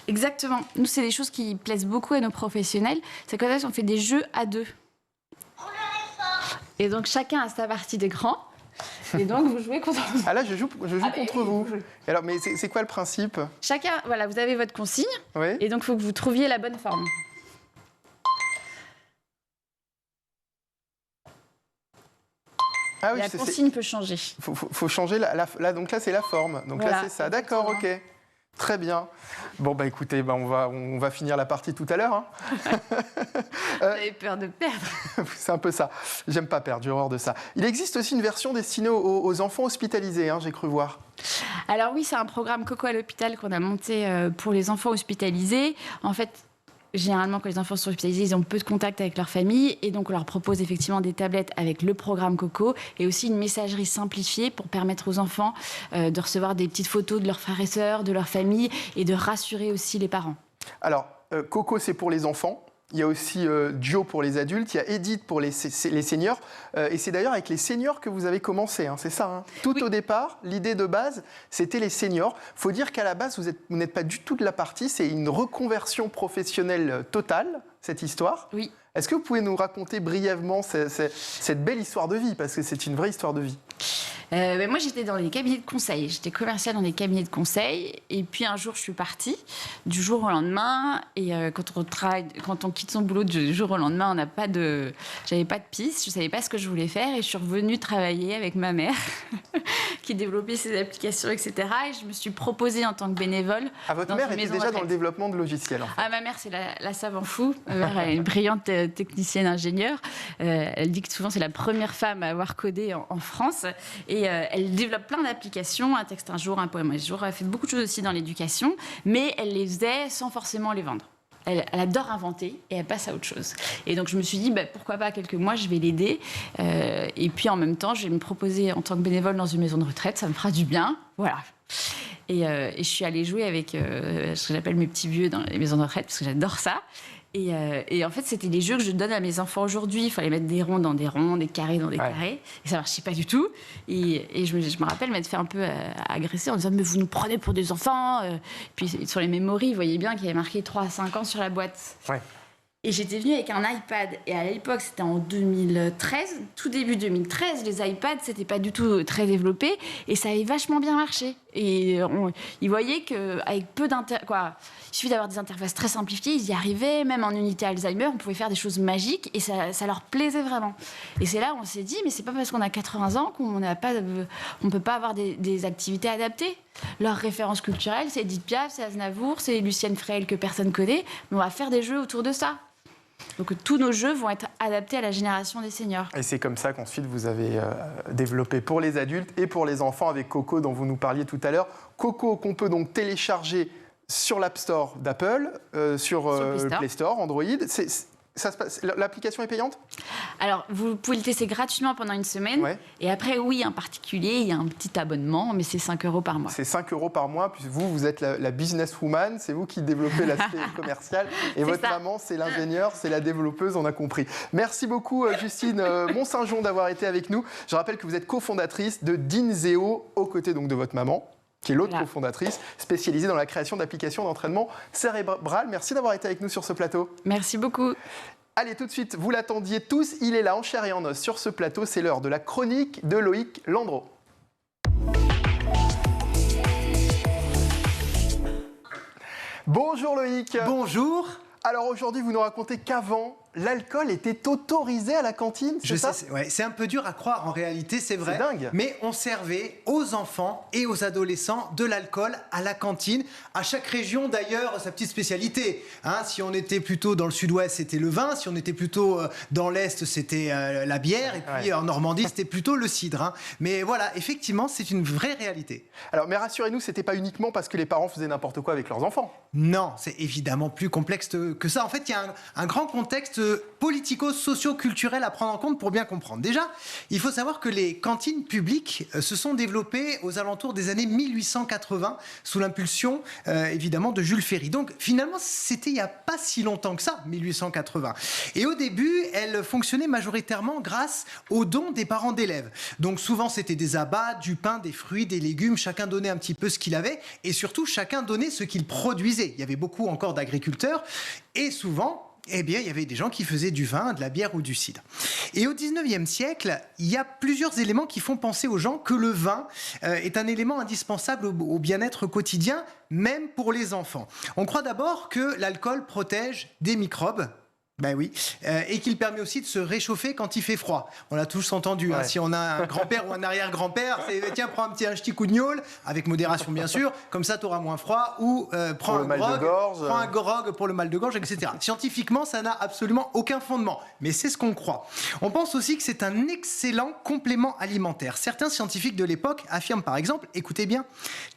Exactement. Nous, c'est des choses qui plaisent beaucoup à nos professionnels. C'est comme ça qu'on fait des jeux à deux. Et donc, chacun a sa partie d'écran. Et donc, vous jouez contre vous. Ah là, je joue contre vous. Alors, mais c'est quoi le principe ? Chacun, vous avez votre consigne. Oui. Et donc, il faut que vous trouviez la bonne forme. Ah oui, la consigne peut changer. Faut changer donc là, c'est la forme. Donc là, c'est ça. D'accord, ok. Très bien. Bon, écoutez, on va finir la partie tout à l'heure. Hein. Vous avez peur de perdre. C'est un peu ça. J'aime pas perdre, j'ai horreur de ça. Il existe aussi une version destinée aux enfants hospitalisés, j'ai cru voir. Alors oui, c'est un programme Coco à l'hôpital qu'on a monté pour les enfants hospitalisés. En fait, généralement, quand les enfants sont hospitalisés, ils ont peu de contact avec leur famille. Et donc, on leur propose effectivement des tablettes avec le programme Coco et aussi une messagerie simplifiée pour permettre aux enfants de recevoir des petites photos de leurs frères et sœurs, de leur famille et de rassurer aussi les parents. Alors, Coco, c'est pour les enfants. Il y a aussi Joe pour les adultes, il y a Edith pour les seniors. Et c'est d'ailleurs avec les seniors que vous avez commencé, hein, c'est ça, hein. Tout au départ, l'idée de base, c'était les seniors. Il faut dire qu'à la base, vous n'êtes pas du tout de la partie, c'est une reconversion professionnelle totale, cette histoire. Oui. Est-ce que vous pouvez nous raconter brièvement cette belle histoire de vie, parce que c'est une vraie histoire de vie? Moi, j'étais dans les cabinets de conseil. J'étais commerciale dans des cabinets de conseil. Et puis, un jour, je suis partie du jour au lendemain. Et quand on quitte son boulot du jour au lendemain, j'avais pas de piste. Je savais pas ce que je voulais faire. Et je suis revenue travailler avec ma mère, qui développait ses applications, etc. Et je me suis proposée en tant que bénévole. Ah, votre mère était déjà dans le développement de logiciels, en fait. Ah, ma mère, c'est la savant fou. Ma mère, elle est une brillante technicienne ingénieure. Elle dit que souvent, c'est la première femme à avoir codé en France. Et elle développe plein d'applications, un texte un jour, un poème un jour. Elle fait beaucoup de choses aussi dans l'éducation, mais elle les faisait sans forcément les vendre. Elle adore inventer et elle passe à autre chose. Et donc je me suis dit, pourquoi pas quelques mois, je vais l'aider. Et puis en même temps, je vais me proposer en tant que bénévole dans une maison de retraite, ça me fera du bien. Voilà. Et je suis allée jouer avec ce que j'appelle mes petits vieux dans les maisons de retraite, parce que j'adore ça. Et en fait, c'était des jeux que je donne à mes enfants aujourd'hui. Il fallait mettre des ronds dans des ronds, des carrés dans des carrés. Et ça ne marchait pas du tout. Et je me rappelle m'être fait un peu agresser en disant « Mais vous nous prenez pour des enfants !» Puis sur les mémories, vous voyez bien qu'il y avait marqué 3 à 5 ans sur la boîte. Ouais. Et j'étais venue avec un iPad. Et à l'époque, c'était en 2013, tout début 2013, les iPads, c'était pas du tout très développé. Et ça avait vachement bien marché. Et ils voyaient qu'avec peu il suffit d'avoir des interfaces très simplifiées, ils y arrivaient. Même en unité Alzheimer, on pouvait faire des choses magiques. Et ça leur plaisait vraiment. Et c'est là où on s'est dit, mais c'est pas parce qu'on a 80 ans qu'on peut pas avoir des activités adaptées. Leur référence culturelle, c'est Edith Piaf, c'est Aznavour, c'est Lucienne Freil que personne connaît. Mais on va faire des jeux autour de ça. Donc tous nos jeux vont être adaptés à la génération des seniors. Et c'est comme ça qu'ensuite vous avez développé pour les adultes et pour les enfants avec Coco dont vous nous parliez tout à l'heure. Coco qu'on peut donc télécharger sur l'App Store d'Apple, sur le Play Store, Android. L'application est payante ? Alors, vous pouvez le tester gratuitement pendant une semaine. Ouais. Et après, oui, en particulier, il y a un petit abonnement, mais c'est 5 € par mois. C'est 5 € par mois. Puis vous êtes la businesswoman, c'est vous qui développez l'aspect commercial. Et votre maman, c'est l'ingénieure, c'est la développeuse, on a compris. Merci beaucoup, Justine Mont-Saint-Jean, d'avoir été avec nous. Je rappelle que vous êtes cofondatrice de Dinzeo, aux côtés donc de votre maman, qui est l'autre cofondatrice, spécialisée dans la création d'applications d'entraînement cérébral. Merci d'avoir été avec nous sur ce plateau. Merci beaucoup. Allez, tout de suite, vous l'attendiez tous, il est là en chair et en os sur ce plateau. C'est l'heure de la chronique de Loïc Landreau. Bonjour Loïc. Bonjour. Alors aujourd'hui, vous nous racontez qu'avant, l'alcool était autorisé à la cantine, c'est ça ? C'est un peu dur à croire en réalité, c'est vrai. C'est dingue. Mais on servait aux enfants et aux adolescents de l'alcool à la cantine. À chaque région d'ailleurs, sa petite spécialité. Si on était plutôt dans le sud-ouest, c'était le vin. Si on était plutôt dans l'est, c'était la bière. Et puis en Normandie, c'était plutôt le cidre. Mais voilà, effectivement, c'est une vraie réalité. Alors, mais rassurez-nous, c'était pas uniquement parce que les parents faisaient n'importe quoi avec leurs enfants. Non, c'est évidemment plus complexe que ça. En fait, il y a un grand contexte politico-socio-culturel à prendre en compte pour bien comprendre. Déjà, il faut savoir que les cantines publiques se sont développées aux alentours des années 1880 sous l'impulsion évidemment de Jules Ferry. Donc finalement, c'était il n'y a pas si longtemps que ça, 1880. Et au début, elles fonctionnaient majoritairement grâce aux dons des parents d'élèves. Donc souvent, c'était des abats, du pain, des fruits, des légumes. Chacun donnait un petit peu ce qu'il avait et surtout, chacun donnait ce qu'il produisait. Il y avait beaucoup encore d'agriculteurs et souvent, il y avait des gens qui faisaient du vin, de la bière ou du cidre. Et au 19e siècle, il y a plusieurs éléments qui font penser aux gens que le vin est un élément indispensable au bien-être quotidien, même pour les enfants. On croit d'abord que l'alcool protège des microbes. Ben oui, et qu'il permet aussi de se réchauffer quand il fait froid. On l'a tous entendu, si on a un grand-père ou un arrière-grand-père, c'est tiens, prends un petit coup de gnôle, avec modération bien sûr, comme ça tu auras moins froid, ou prends un grog pour le mal de gorge, etc. Scientifiquement, ça n'a absolument aucun fondement, mais c'est ce qu'on croit. On pense aussi que c'est un excellent complément alimentaire. Certains scientifiques de l'époque affirment par exemple, écoutez bien,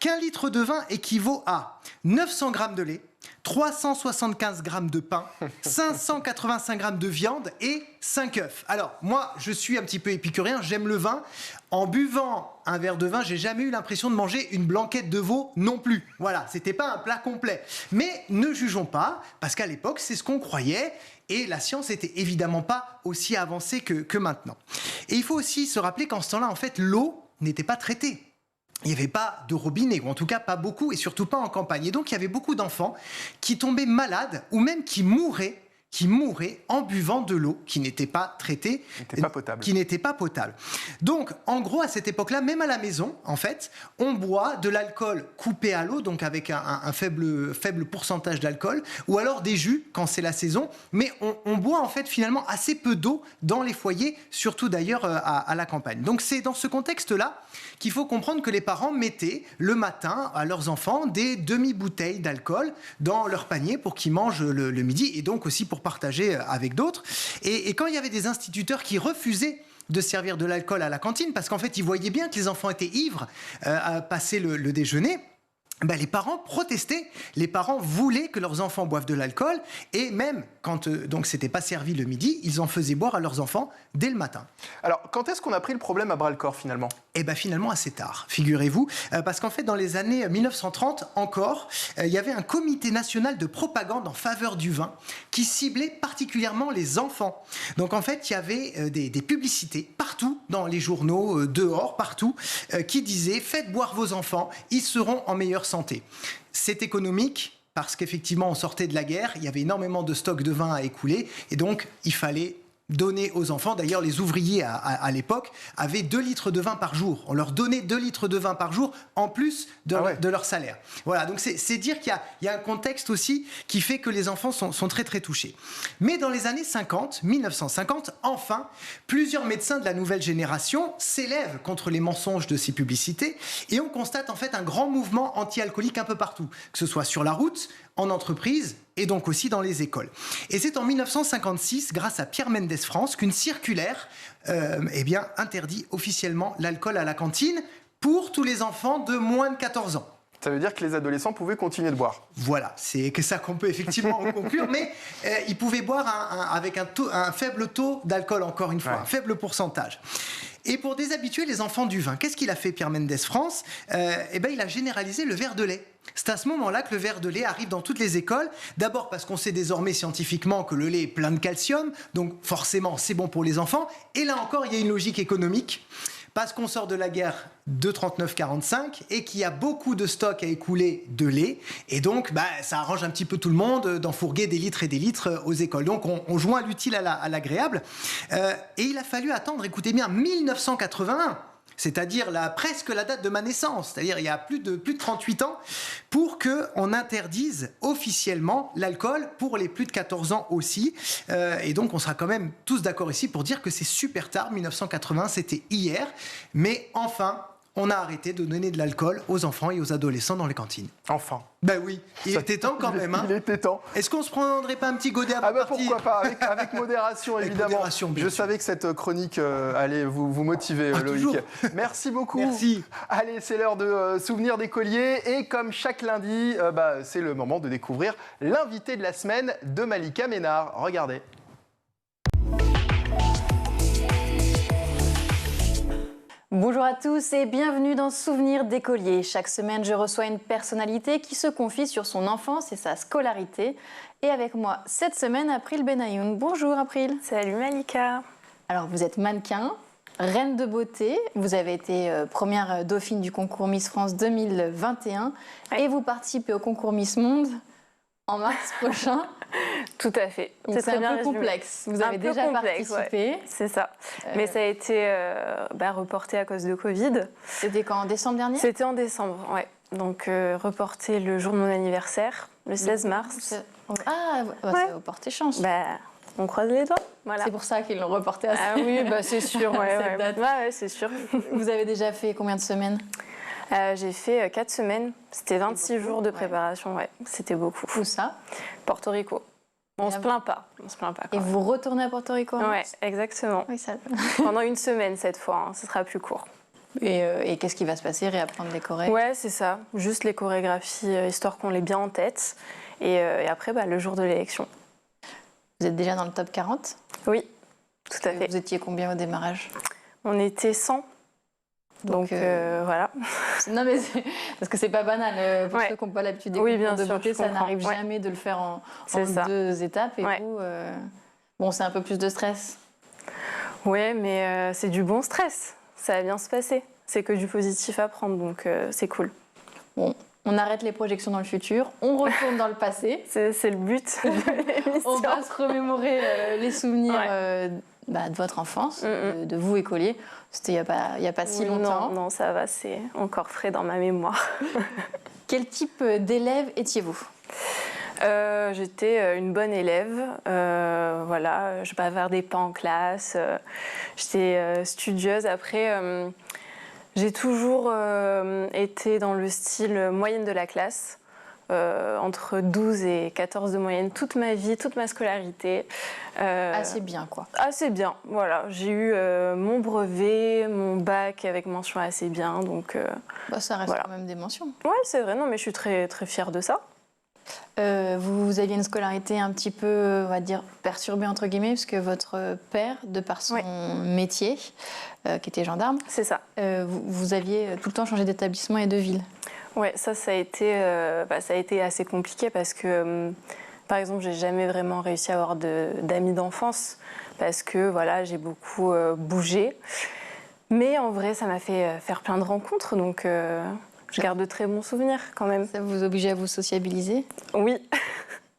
qu'1 litre de vin équivaut à 900 grammes de lait, 375 grammes de pain, 585 grammes de viande et 5 œufs. Alors, moi, je suis un petit peu épicurien, j'aime le vin. En buvant un verre de vin, j'ai jamais eu l'impression de manger une blanquette de veau non plus. Voilà, c'était pas un plat complet. Mais ne jugeons pas, parce qu'à l'époque, c'est ce qu'on croyait. Et la science était évidemment pas aussi avancée que maintenant. Et il faut aussi se rappeler qu'en ce temps-là, en fait, l'eau n'était pas traitée. Il n'y avait pas de robinet, ou en tout cas pas beaucoup, et surtout pas en campagne. Et donc il y avait beaucoup d'enfants qui tombaient malades, ou même qui mouraient en buvant de l'eau qui n'était pas traitée, qui n'était pas potable. Donc, en gros, à cette époque-là, même à la maison, en fait, on boit de l'alcool coupé à l'eau, donc avec un faible pourcentage d'alcool, ou alors des jus quand c'est la saison, mais on boit en fait finalement assez peu d'eau dans les foyers, surtout d'ailleurs à la campagne. Donc c'est dans ce contexte-là qu'il faut comprendre que les parents mettaient le matin à leurs enfants des demi-bouteilles d'alcool dans leur panier pour qu'ils mangent le midi, et donc aussi pour partager avec d'autres. Et quand il y avait des instituteurs qui refusaient de servir de l'alcool à la cantine, parce qu'en fait, ils voyaient bien que les enfants étaient ivres à passer le déjeuner, les parents protestaient, les parents voulaient que leurs enfants boivent de l'alcool, et même quand donc c'était pas servi le midi, ils en faisaient boire à leurs enfants dès le matin. Alors, quand est-ce qu'on a pris le problème à bras-le-corps finalement ? Eh bien finalement assez tard, figurez-vous, parce qu'en fait dans les années 1930 encore, il y avait un comité national de propagande en faveur du vin qui ciblait particulièrement les enfants. Donc en fait il y avait des publicités partout dans les journaux, dehors, partout, qui disaient « Faites boire vos enfants, ils seront en meilleure santé ». C'est économique parce qu'effectivement on sortait de la guerre, il y avait énormément de stocks de vin à écouler et donc il fallait donner aux enfants. D'ailleurs, les ouvriers à l'époque avaient 2 litres de vin par jour. On leur donnait 2 litres de vin par jour en plus de leur salaire. Voilà, donc c'est dire qu'il y a un contexte aussi qui fait que les enfants sont très très touchés. Mais dans les années 50, 1950, enfin, plusieurs médecins de la nouvelle génération s'élèvent contre les mensonges de ces publicités et on constate en fait un grand mouvement anti-alcoolique un peu partout, que ce soit sur la route, en entreprise et donc aussi dans les écoles. Et c'est en 1956, grâce à Pierre Mendès France, qu'une circulaire interdit officiellement l'alcool à la cantine pour tous les enfants de moins de 14 ans. Ça veut dire que les adolescents pouvaient continuer de boire. Voilà, c'est que ça qu'on peut effectivement en conclure, mais ils pouvaient boire avec un faible taux d'alcool, encore une fois, un faible pourcentage. Et pour déshabituer les enfants du vin, qu'est-ce qu'il a fait Pierre Mendès France ? Il a généralisé le verre de lait. C'est à ce moment-là que le verre de lait arrive dans toutes les écoles. D'abord parce qu'on sait désormais scientifiquement que le lait est plein de calcium, donc forcément c'est bon pour les enfants. Et là encore, il y a une logique économique. Parce qu'on sort de la guerre de 39-45 et qu'il y a beaucoup de stocks à écouler de lait. Et donc, ça arrange un petit peu tout le monde d'enfourguer des litres et des litres aux écoles. Donc, on joint l'utile à l'agréable. Et il a fallu attendre, écoutez bien, 1981. C'est-à-dire presque la date de ma naissance, c'est-à-dire il y a plus de 38 ans, pour qu'on interdise officiellement l'alcool pour les plus de 14 ans aussi. Et donc on sera quand même tous d'accord ici pour dire que c'est super tard, 1980, c'était hier, mais enfin, on a arrêté de donner de l'alcool aux enfants et aux adolescents dans les cantines. Enfin. Ben oui, il était temps quand même. Il était temps. Est-ce qu'on se prendrait pas un petit godet avant de partir ? Pourquoi pas, avec modération évidemment. Modération, je savais que cette chronique allait vous motiver, Loïc. Toujours. Merci beaucoup. Merci. Allez, c'est l'heure de Souvenirs d'écoliers et comme chaque lundi, c'est le moment de découvrir l'invité de la semaine de Malika Ménard. Regardez. Bonjour à tous et bienvenue dans Souvenirs d'écoliers. Chaque semaine, je reçois une personnalité qui se confie sur son enfance et sa scolarité. Et avec moi, cette semaine, April Benayoun. Bonjour April. Salut Malika. Alors, vous êtes mannequin, reine de beauté. Vous avez été première dauphine du concours Miss France 2021. Ouais. Et vous participez au concours Miss Monde en mars prochain. Tout à fait. C'est un peu complexe. Vous avez déjà participé. Ouais, c'est ça. Mais ça a été reporté à cause de Covid. C'était quand, en décembre dernier ? C'était en décembre, ouais. Donc reporté le jour de mon anniversaire, le 16 mars. C'est porté chance. On croise les doigts. Voilà. C'est pour ça qu'ils l'ont reporté à oui, c'est sûr. Ouais, c'est sûr. Vous avez déjà fait combien de semaines ? J'ai fait 4 semaines. C'était 26 jours de préparation. Ouais. C'était beaucoup. Où ça ? Porto Rico. On se plaint pas. Et vous retournez à Porto Rico ? Ouais, exactement. Oui, ça... Pendant une semaine cette fois. Ce sera plus court. Et qu'est-ce qui va se passer ? Réapprendre les chorés ? Ouais, c'est ça. Juste les chorégraphies, histoire qu'on l'ait bien en tête. Et après, le jour de l'élection. Vous êtes déjà dans le top 40 ? Oui, tout à fait. Vous étiez combien au démarrage ? On était 100. Donc voilà. Non mais parce que c'est pas banal pour ceux qui n'ont pas l'habitude d'écouter de voter, ça n'arrive jamais de le faire en 2 étapes. Et vous, bon, c'est un peu plus de stress. Ouais, mais c'est du bon stress. Ça va bien se passer. C'est que du positif à prendre, donc c'est cool. Bon, on arrête les projections dans le futur, on retourne dans le passé. C'est le but de l'émission. On va se remémorer les souvenirs de votre enfance, de vous écoliers. C'était il n'y a pas si longtemps. Non, ça va, c'est encore frais dans ma mémoire. Quel type d'élève étiez-vous ? J'étais une bonne élève. Voilà, je bavardais pas en classe. J'étais studieuse. Après, j'ai toujours été dans le style moyenne de la classe. Entre 12 et 14 de moyenne toute ma vie, toute ma scolarité. Assez bien, quoi. Assez bien, voilà. J'ai eu mon brevet, mon bac avec mention assez bien, donc... ça reste quand même des mentions. Oui, c'est vrai, non, mais je suis très, très fière de ça. Vous aviez une scolarité un petit peu, on va dire, perturbée, entre guillemets, parce que votre père, de par son métier, qui était gendarme... C'est ça. Vous aviez tout le temps changé d'établissement et de ville. Oui, ça a été assez compliqué parce que, par exemple, j'ai jamais vraiment réussi à avoir d'amis d'enfance parce que voilà, j'ai beaucoup bougé. Mais en vrai, ça m'a fait faire plein de rencontres, donc je garde de très bons souvenirs quand même. Ça vous obligeait à vous sociabiliser ? Oui,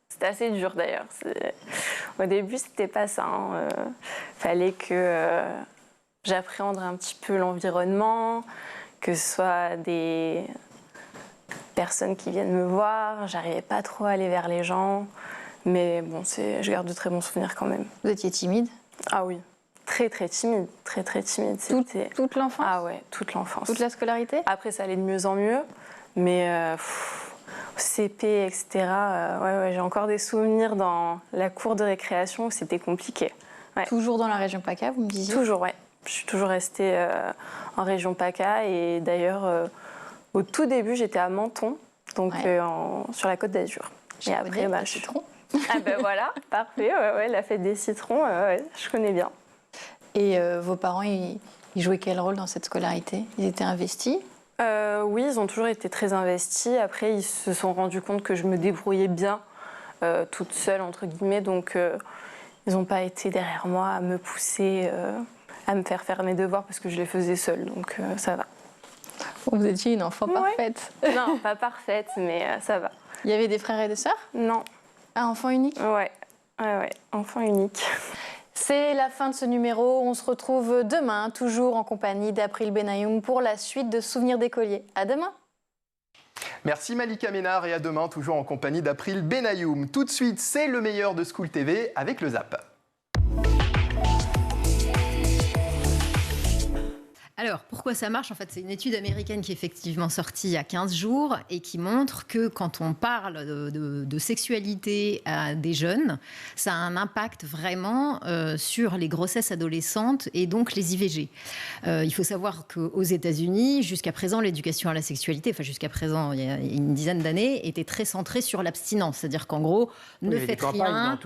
c'était assez dur d'ailleurs. Au début, c'était pas ça. Fallait que j'appréhende un petit peu l'environnement, que ce soit des personnes qui viennent me voir, j'arrivais pas trop à aller vers les gens, mais bon, je garde de très bons souvenirs quand même. Vous étiez timide ? Ah oui, très très timide, très très timide. Toute l'enfance ? Ah ouais, toute l'enfance. Toute la scolarité ? Après, ça allait de mieux en mieux, mais CP, etc., j'ai encore des souvenirs dans la cour de récréation où c'était compliqué. Ouais. Toujours dans la région PACA, vous me disiez ? Toujours, ouais. Je suis toujours restée en région PACA et d'ailleurs... Au tout début, j'étais à Menton, donc sur la Côte d'Azur. Et après, le citron. Ah ben voilà, parfait, la fête des citrons, je connais bien. Et vos parents, ils jouaient quel rôle dans cette scolarité ? Ils étaient investis ? Oui, ils ont toujours été très investis. Après, ils se sont rendus compte que je me débrouillais bien, toute seule, entre guillemets, donc ils n'ont pas été derrière moi à me pousser, à me faire mes devoirs parce que je les faisais seule, donc ça va. Vous étiez une enfant parfaite. Non, pas parfaite, mais ça va. Il y avait des frères et des sœurs ? Non. Un enfant unique ? Ouais, enfant unique. C'est la fin de ce numéro. On se retrouve demain, toujours en compagnie d'April Benayoum pour la suite de Souvenirs d'écoliers. À demain. Merci Malika Ménard et à demain, toujours en compagnie d'April Benayoum. Tout de suite, c'est le meilleur de School TV avec le Zap. Alors, pourquoi ça marche ? En fait, c'est une étude américaine qui est effectivement sortie il y a 15 jours et qui montre que quand on parle de sexualité à des jeunes, ça a un impact vraiment sur les grossesses adolescentes et donc les IVG. Il faut savoir qu'aux États-Unis, jusqu'à présent, l'éducation à la sexualité, enfin jusqu'à présent, il y a une dizaine d'années, était très centrée sur l'abstinence. C'est-à-dire qu'en gros, ne faites rien.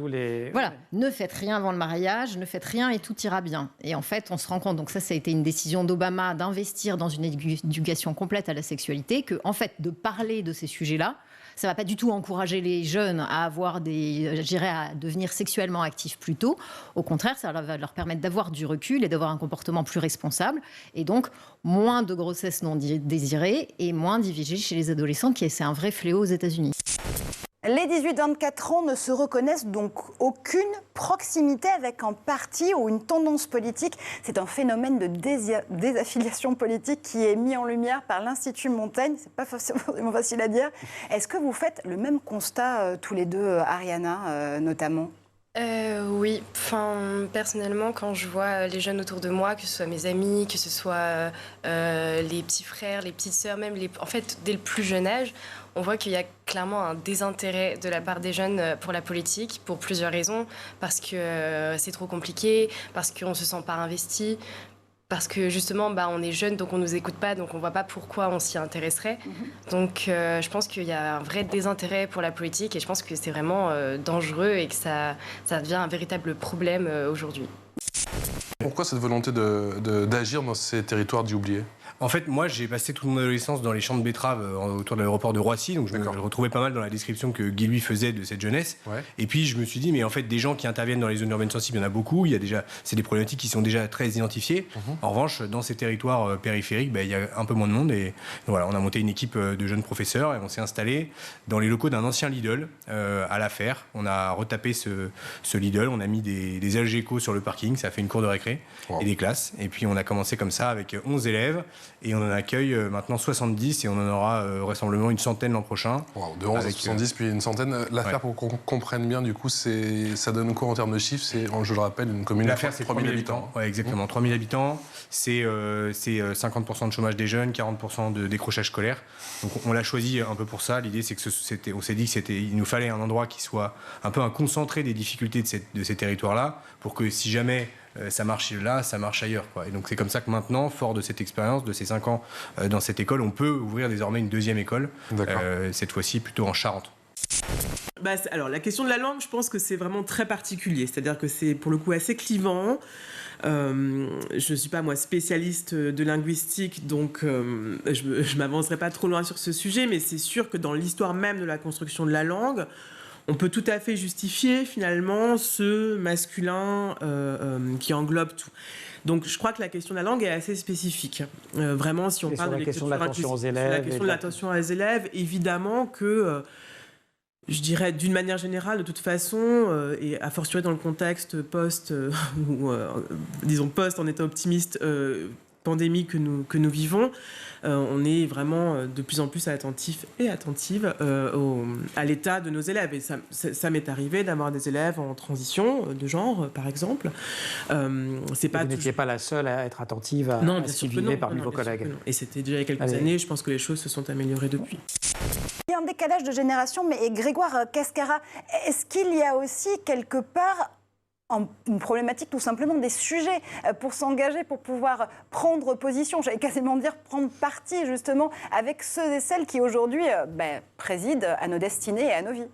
Voilà, ne faites rien avant le mariage, ne faites rien et tout ira bien. Et en fait, on se rend compte, donc ça a été une décision d'Obama d'investir dans une éducation complète à la sexualité, que en fait de parler de ces sujets-là, ça va pas du tout encourager les jeunes à avoir à devenir sexuellement actifs plus tôt. Au contraire, ça va leur permettre d'avoir du recul et d'avoir un comportement plus responsable, et donc moins de grossesses non désirées et moins d'IVG chez les adolescentes, c'est un vrai fléau aux États-Unis. Les 18-24 ans ne se reconnaissent donc aucune proximité avec un parti ou une tendance politique. C'est un phénomène de désaffiliation politique qui est mis en lumière par l'Institut Montaigne. C'est pas forcément facile à dire. Est-ce que vous faites le même constat tous les deux, Ariana, notamment ? Oui, personnellement, quand je vois les jeunes autour de moi, que ce soit mes amis, que ce soit les petits frères, les petites sœurs, même en fait, dès le plus jeune âge, on voit qu'il y a clairement un désintérêt de la part des jeunes pour la politique, pour plusieurs raisons. Parce que c'est trop compliqué, parce qu'on ne se sent pas investi, parce que justement, on est jeunes, donc on nous écoute pas, donc on voit pas pourquoi on s'y intéresserait. Donc je pense qu'il y a un vrai désintérêt pour la politique et je pense que c'est vraiment dangereux et que ça devient un véritable problème aujourd'hui. Pourquoi cette volonté d'agir dans ces territoires dits oubliés ? En fait, moi, j'ai passé toute mon adolescence dans les champs de betteraves autour de l'aéroport de Roissy, donc je me retrouvais pas mal dans la description que Guy Louis faisait de cette jeunesse. Ouais. Et puis, je me suis dit, mais en fait, des gens qui interviennent dans les zones urbaines sensibles, il y en a beaucoup. C'est des problématiques qui sont déjà très identifiées. En revanche, dans ces territoires périphériques, il y a un peu moins de monde. Et voilà, on a monté une équipe de jeunes professeurs et on s'est installé dans les locaux d'un ancien Lidl à La Fère. On a retapé ce Lidl, on a mis des Algeco sur le parking, ça a fait une cour de récré et des classes. Et puis, on a commencé comme ça avec 11 élèves. Et on en accueille maintenant 70 et on en aura vraisemblablement une centaine l'an prochain. Wow, de 11 à 70 puis une centaine. L'affaire, pour qu'on comprenne bien, du coup, ça donne quoi en termes de chiffres ? C'est, je le rappelle, une commune de 3000 habitants. Oui, exactement. 3000 habitants, c'est 50% de chômage des jeunes, 40% de décrochage scolaire. Donc on l'a choisi un peu pour ça. L'idée, c'est que on s'est dit qu'il nous fallait un endroit qui soit un peu un concentré des difficultés de ces territoires-là, pour que si jamais ça marche là, ça marche ailleurs, quoi. Et donc c'est comme ça que maintenant, fort de cette expérience, de ces 5 ans dans cette école, on peut ouvrir désormais une deuxième école, cette fois-ci plutôt en Charente. Alors la question de la langue, je pense que c'est vraiment très particulier, c'est-à-dire que c'est pour le coup assez clivant. Je ne suis pas moi spécialiste de linguistique, donc je m'avancerai pas trop loin sur ce sujet, mais c'est sûr que dans l'histoire même de la construction de la langue, on peut tout à fait justifier finalement ce masculin qui englobe tout. Donc je crois que la question de la langue est assez spécifique. Vraiment, si on parle de la question de l'attention aux élèves, la question de l'attention aux élèves, évidemment que je dirais d'une manière générale, de toute façon, et a fortiori dans le contexte disons post en état optimiste, pandémie que nous vivons, on est vraiment de plus en plus attentif et attentive à l'état de nos élèves. Et ça m'est arrivé d'avoir des élèves en transition de genre, par exemple. C'est pas vous n'étiez pas la seule à être attentive à ce qui vivait parmi vos collègues. Et c'était déjà il y a quelques années. Je pense que les choses se sont améliorées depuis. Il y a un décalage de génération, mais Grégoire Cascara, est-ce qu'il y a aussi quelque part une problématique tout simplement des sujets pour s'engager, pour pouvoir prendre position, j'allais quasiment dire prendre parti justement avec ceux et celles qui aujourd'hui président à nos destinées et à nos vies?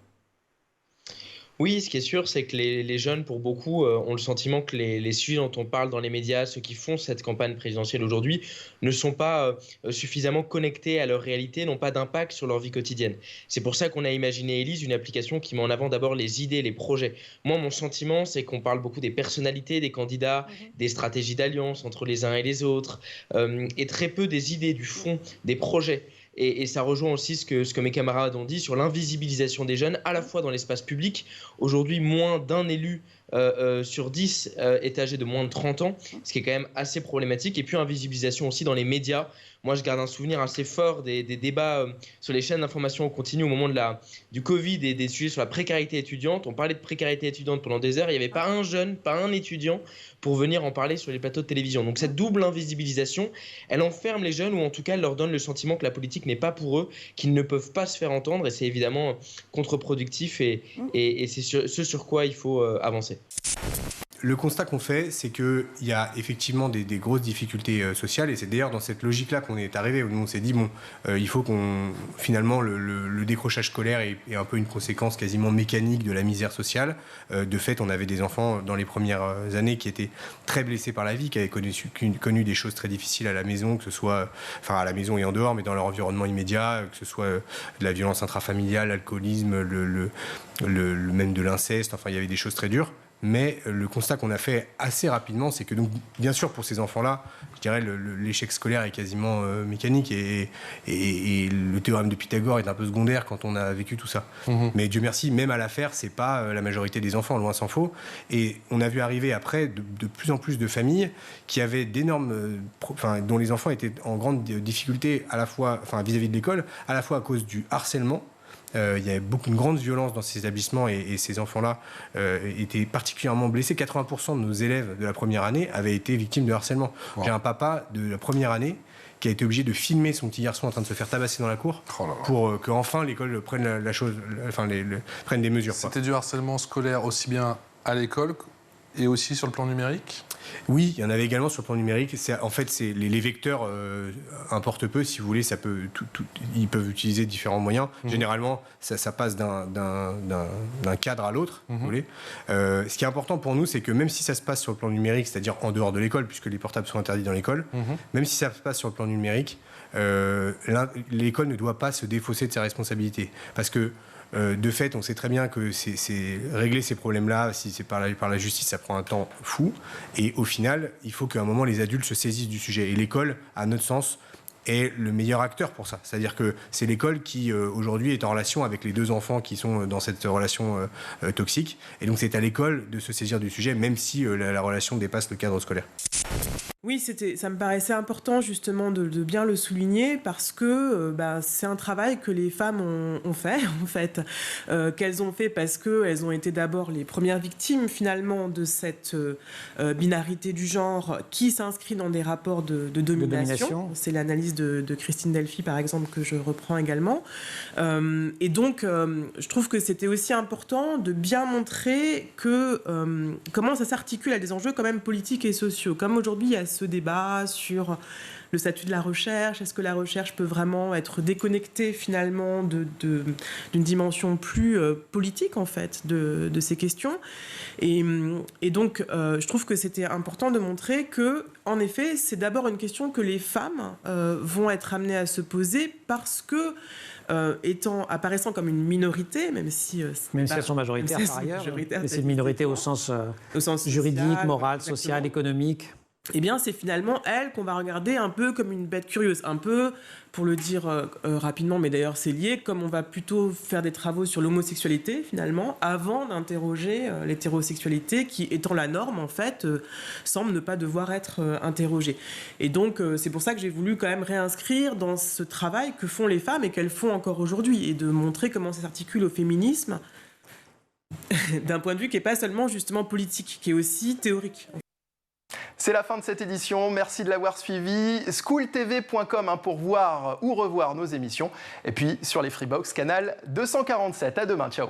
Oui, ce qui est sûr, c'est que les jeunes, pour beaucoup, ont le sentiment que les sujets dont on parle dans les médias, ceux qui font cette campagne présidentielle aujourd'hui, ne sont pas suffisamment connectés à leur réalité, n'ont pas d'impact sur leur vie quotidienne. C'est pour ça qu'on a imaginé Élise, une application qui met en avant d'abord les idées, les projets. Moi, mon sentiment, c'est qu'on parle beaucoup des personnalités, des candidats, des stratégies d'alliance entre les uns et les autres, et très peu des idées, du fond, des projets. Et ça rejoint aussi ce que mes camarades ont dit sur l'invisibilisation des jeunes, à la fois dans l'espace public. Aujourd'hui, moins d'un élu sur 10 est âgé de moins de 30 ans, ce qui est quand même assez problématique. Et puis invisibilisation aussi dans les médias. Moi, je garde un souvenir assez fort des débats sur les chaînes d'information en continu au moment du Covid et des sujets sur la précarité étudiante. On parlait de précarité étudiante pendant des heures. Il n'y avait pas un jeune, pas un étudiant pour venir en parler sur les plateaux de télévision. Donc cette double invisibilisation, elle enferme les jeunes, ou en tout cas elle leur donne le sentiment que la politique n'est pas pour eux, qu'ils ne peuvent pas se faire entendre, et c'est évidemment contre-productif et c'est ce sur quoi il faut avancer. Le constat qu'on fait, c'est qu'il y a effectivement des grosses difficultés sociales, et c'est d'ailleurs dans cette logique-là qu'on est arrivé, où on s'est dit, il faut finalement, le décrochage scolaire est un peu une conséquence quasiment mécanique de la misère sociale. De fait, on avait des enfants dans les premières années qui étaient très blessés par la vie, qui avaient connu des choses très difficiles à la maison, que ce soit à la maison et en dehors, mais dans leur environnement immédiat, que ce soit de la violence intrafamiliale, l'alcoolisme, même de l'inceste, il y avait des choses très dures. Mais le constat qu'on a fait assez rapidement, c'est que donc, bien sûr, pour ces enfants-là, je dirais l'échec scolaire est quasiment mécanique, et le théorème de Pythagore est un peu secondaire quand on a vécu tout ça. Mais Dieu merci, même à l'affaire, c'est pas la majorité des enfants, loin s'en faut. Et on a vu arriver après de plus en plus de familles qui avaient d'énormes, dont les enfants étaient en grande difficulté à la fois, vis-à-vis de l'école, à la fois à cause du harcèlement. Il y avait une grande violence dans ces établissements, et ces enfants-là étaient particulièrement blessés. 80% de nos élèves de la première année avaient été victimes de harcèlement. Wow. J'ai un papa de la première année qui a été obligé de filmer son petit garçon en train de se faire tabasser dans la cour pour qu'enfin l'école prenne prenne des mesures. C'était du harcèlement scolaire aussi bien à l'école et aussi sur le plan numérique ? Oui, il y en avait également sur le plan numérique. En fait, les vecteurs importent peu, si vous voulez. Ils peuvent utiliser différents moyens. Généralement, ça passe d'un cadre à l'autre, vous voulez. Ce qui est important pour nous, c'est que même si ça se passe sur le plan numérique, c'est-à-dire en dehors de l'école, puisque les portables sont interdits dans l'école, même si ça se passe sur le plan numérique, l'école ne doit pas se défausser de ses responsabilités. Parce que de fait, on sait très bien que régler ces problèmes-là, si c'est par la justice, ça prend un temps fou. Et au final, il faut qu'à un moment, les adultes se saisissent du sujet. Et l'école, à notre sens, est le meilleur acteur pour ça. C'est-à-dire que c'est l'école qui, aujourd'hui, est en relation avec les 2 enfants qui sont dans cette relation toxique. Et donc, c'est à l'école de se saisir du sujet, même si la relation dépasse le cadre scolaire. Oui, ça me paraissait important justement de bien le souligner parce que c'est un travail que les femmes ont fait, en fait, qu'elles ont fait parce qu'elles ont été d'abord les premières victimes finalement de cette binarité du genre qui s'inscrit dans des rapports de domination. C'est l'analyse de Christine Delphi, par exemple, que je reprends également. Et donc, je trouve que c'était aussi important de bien montrer comment ça s'articule à des enjeux quand même politiques et sociaux. Comme aujourd'hui, il y a ce débat sur le statut de la recherche. Est-ce que la recherche peut vraiment être déconnectée finalement d'une dimension plus politique en fait de ces questions et donc je trouve que c'était important de montrer que en effet c'est d'abord une question que les femmes vont être amenées à se poser parce que apparaissant comme une minorité, même si elles sont majoritaires par ailleurs, mais c'est une minorité au sens juridique, moral, social, économique. Eh bien, c'est finalement elle qu'on va regarder un peu comme une bête curieuse, un peu, pour le dire rapidement, mais d'ailleurs c'est lié, comme on va plutôt faire des travaux sur l'homosexualité finalement, avant d'interroger l'hétérosexualité qui, étant la norme en fait, semble ne pas devoir être interrogée. Et donc c'est pour ça que j'ai voulu quand même réinscrire dans ce travail que font les femmes et qu'elles font encore aujourd'hui, et de montrer comment ça s'articule au féminisme d'un point de vue qui n'est pas seulement justement politique, qui est aussi théorique. C'est la fin de cette édition, merci de l'avoir suivi. Schooltv.com pour voir ou revoir nos émissions. Et puis sur les Freebox, canal 247. À demain, ciao.